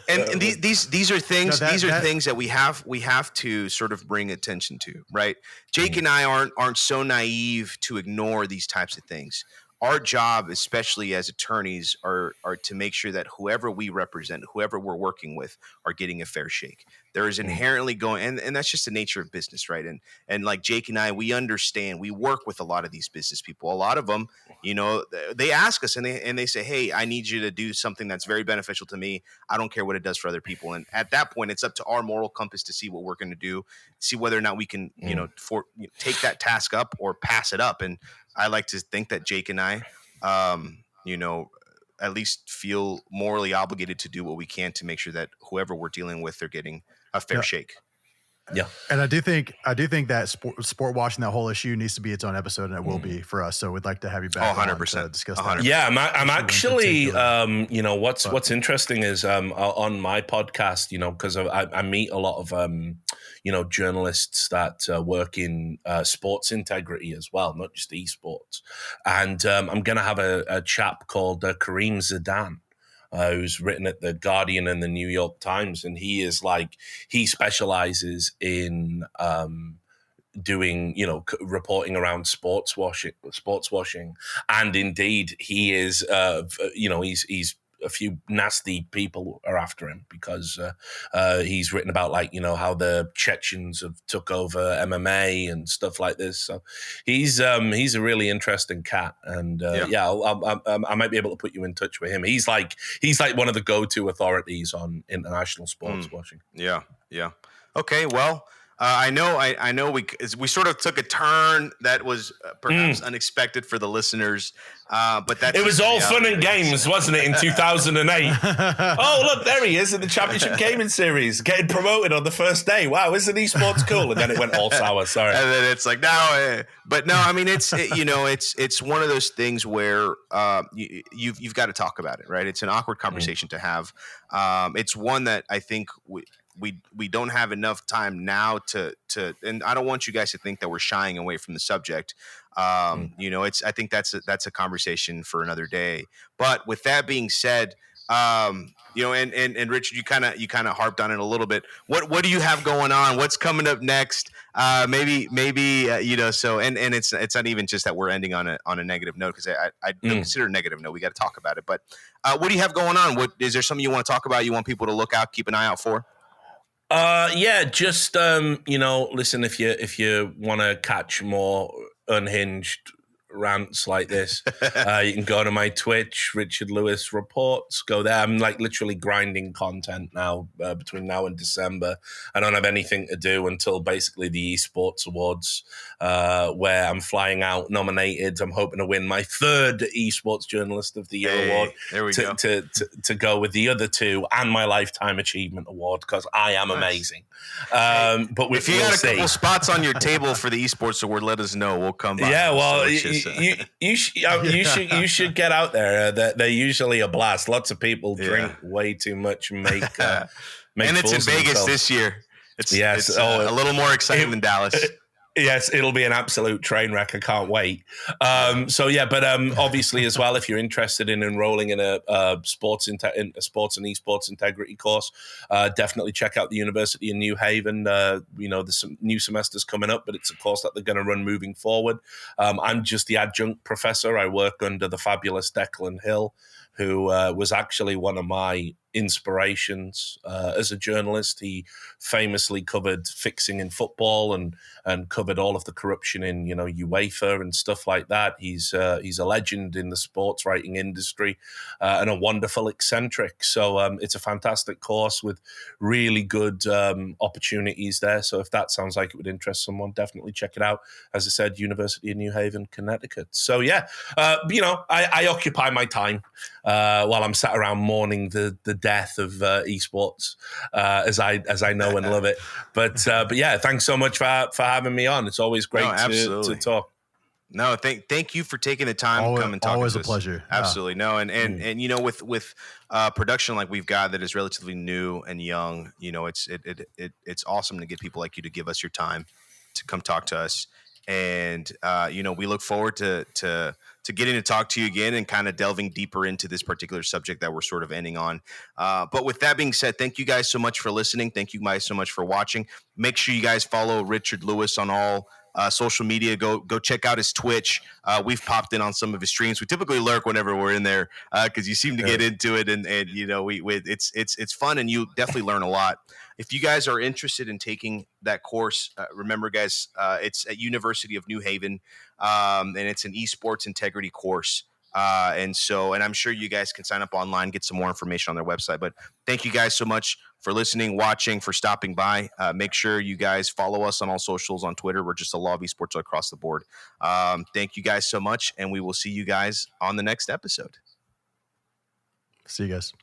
And these are things. Things that we have to sort of bring attention to, right? Jake and I aren't so naive to ignore these types of things. Our job, especially as attorneys, are to make sure that whoever we represent, whoever we're working with, are getting a fair shake. There is inherently going, and that's just the nature of business, right? And like Jake and I, we understand. We work with a lot of these business people. A lot of them, they ask us and they say, "Hey, I need you to do something that's very beneficial to me. I don't care what it does for other people." And at that point, it's up to our moral compass to see what we're going to do, see whether or not we can, take that task up or pass it up. And I like to think that Jake and I, at least feel morally obligated to do what we can to make sure that whoever we're dealing with, they're getting a fair shake. Yeah. And I do think that sport watching, that whole issue needs to be its own episode, and it will be for us. So we'd like to have you back 100%. on to discuss that. Yeah, I'm actually, what's interesting is on my podcast, because I meet a lot of, journalists that work in sports integrity as well, not just esports. And I'm going to have a chap called Kareem Zidane, who's written at the Guardian and the New York Times, and he specializes in doing reporting around sports washing, and indeed he is he's a few nasty people are after him because he's written about how the Chechens have took over MMA and stuff like this. So he's a really interesting cat, and I might be able to put you in touch with him. He's like one of the go-to authorities on international sports washing. Yeah. Okay, well. I know. We sort of took a turn that was perhaps unexpected for the listeners, but it was all fun and games, wasn't it? In 2008. Oh, look, there he is in the Championship Gaming Series, getting promoted on the first day. Wow, isn't esports cool? And then it went all sour. Sorry. And then it's like but no. I mean, it's one of those things where you've got to talk about it, right? It's an awkward conversation to have. It's one that I think we don't have enough time now to and I don't want you guys to think that we're shying away from the subject. I think that's a conversation for another day. But with that being said, and Richard, you kind of harped on it a little bit. What do you have going on? What's coming up next? Maybe so and it's not even just that we're ending on a negative note, because I don't consider it a negative note. We got to talk about it. But what do you have going on? Is there something you want to talk about? You want people to look out, keep an eye out for? Just listen, if you want to catch more unhinged rants like this, you can go to my Twitch, Richard Lewis Reports. Go there. I'm literally grinding content now between now and December. I don't have anything to do until basically the Esports Awards, where I'm flying out nominated. I'm hoping to win my third Esports Journalist of the Year award. There we go. To go with the other two and my Lifetime Achievement Award, because I am amazing. But if you got a couple spots on your table for the Esports Award, let us know. We'll come by. Yeah, well, you should get out there. They're usually a blast. Lots of people drink way too much and make and it's in Vegas this year. It's a little more exciting than Dallas. Yes, it'll be an absolute train wreck. I can't wait. But obviously as well, if you're interested in enrolling in a sports and esports integrity course, definitely check out the University in New Haven. There's some new semesters coming up, but it's a course that they're going to run moving forward. I'm just the adjunct professor. I work under the fabulous Declan Hill, who was actually one of my inspirations as a journalist. He famously covered fixing in football and covered all of the corruption in UEFA and stuff like that. He's a legend in the sports writing industry and a wonderful eccentric. So it's a fantastic course with really good opportunities there. So if that sounds like it would interest someone, definitely check it out. As I said, University of New Haven, Connecticut. So I occupy my time while I'm sat around mourning the death of esports as I know and love it. But thanks so much for having me on. It's always great to talk. No, thank you for taking the time to come and talk. Always to a us. pleasure. Absolutely. No, and with production like we've got that is relatively new and young, it's awesome to get people like you to give us your time to come talk to us. And we look forward to getting to talk to you again and kind of delving deeper into this particular subject that we're sort of ending on. But with that being said, thank you guys so much for listening. Thank you guys so much for watching. Make sure you guys follow Richard Lewis on all social media. Go check out his Twitch. We've popped in on some of his streams. We typically lurk whenever we're in there because you seem to get into it, and it's fun, and you definitely learn a lot. If you guys are interested in taking that course, remember, guys, it's at University of New Haven, and it's an esports integrity course. And I'm sure you guys can sign up online, get some more information on their website. But thank you guys so much for listening, watching, for stopping by. Make sure you guys follow us on all socials, on Twitter. We're just a Law of Esports across the board. Thank you guys so much, and we will see you guys on the next episode. See you guys.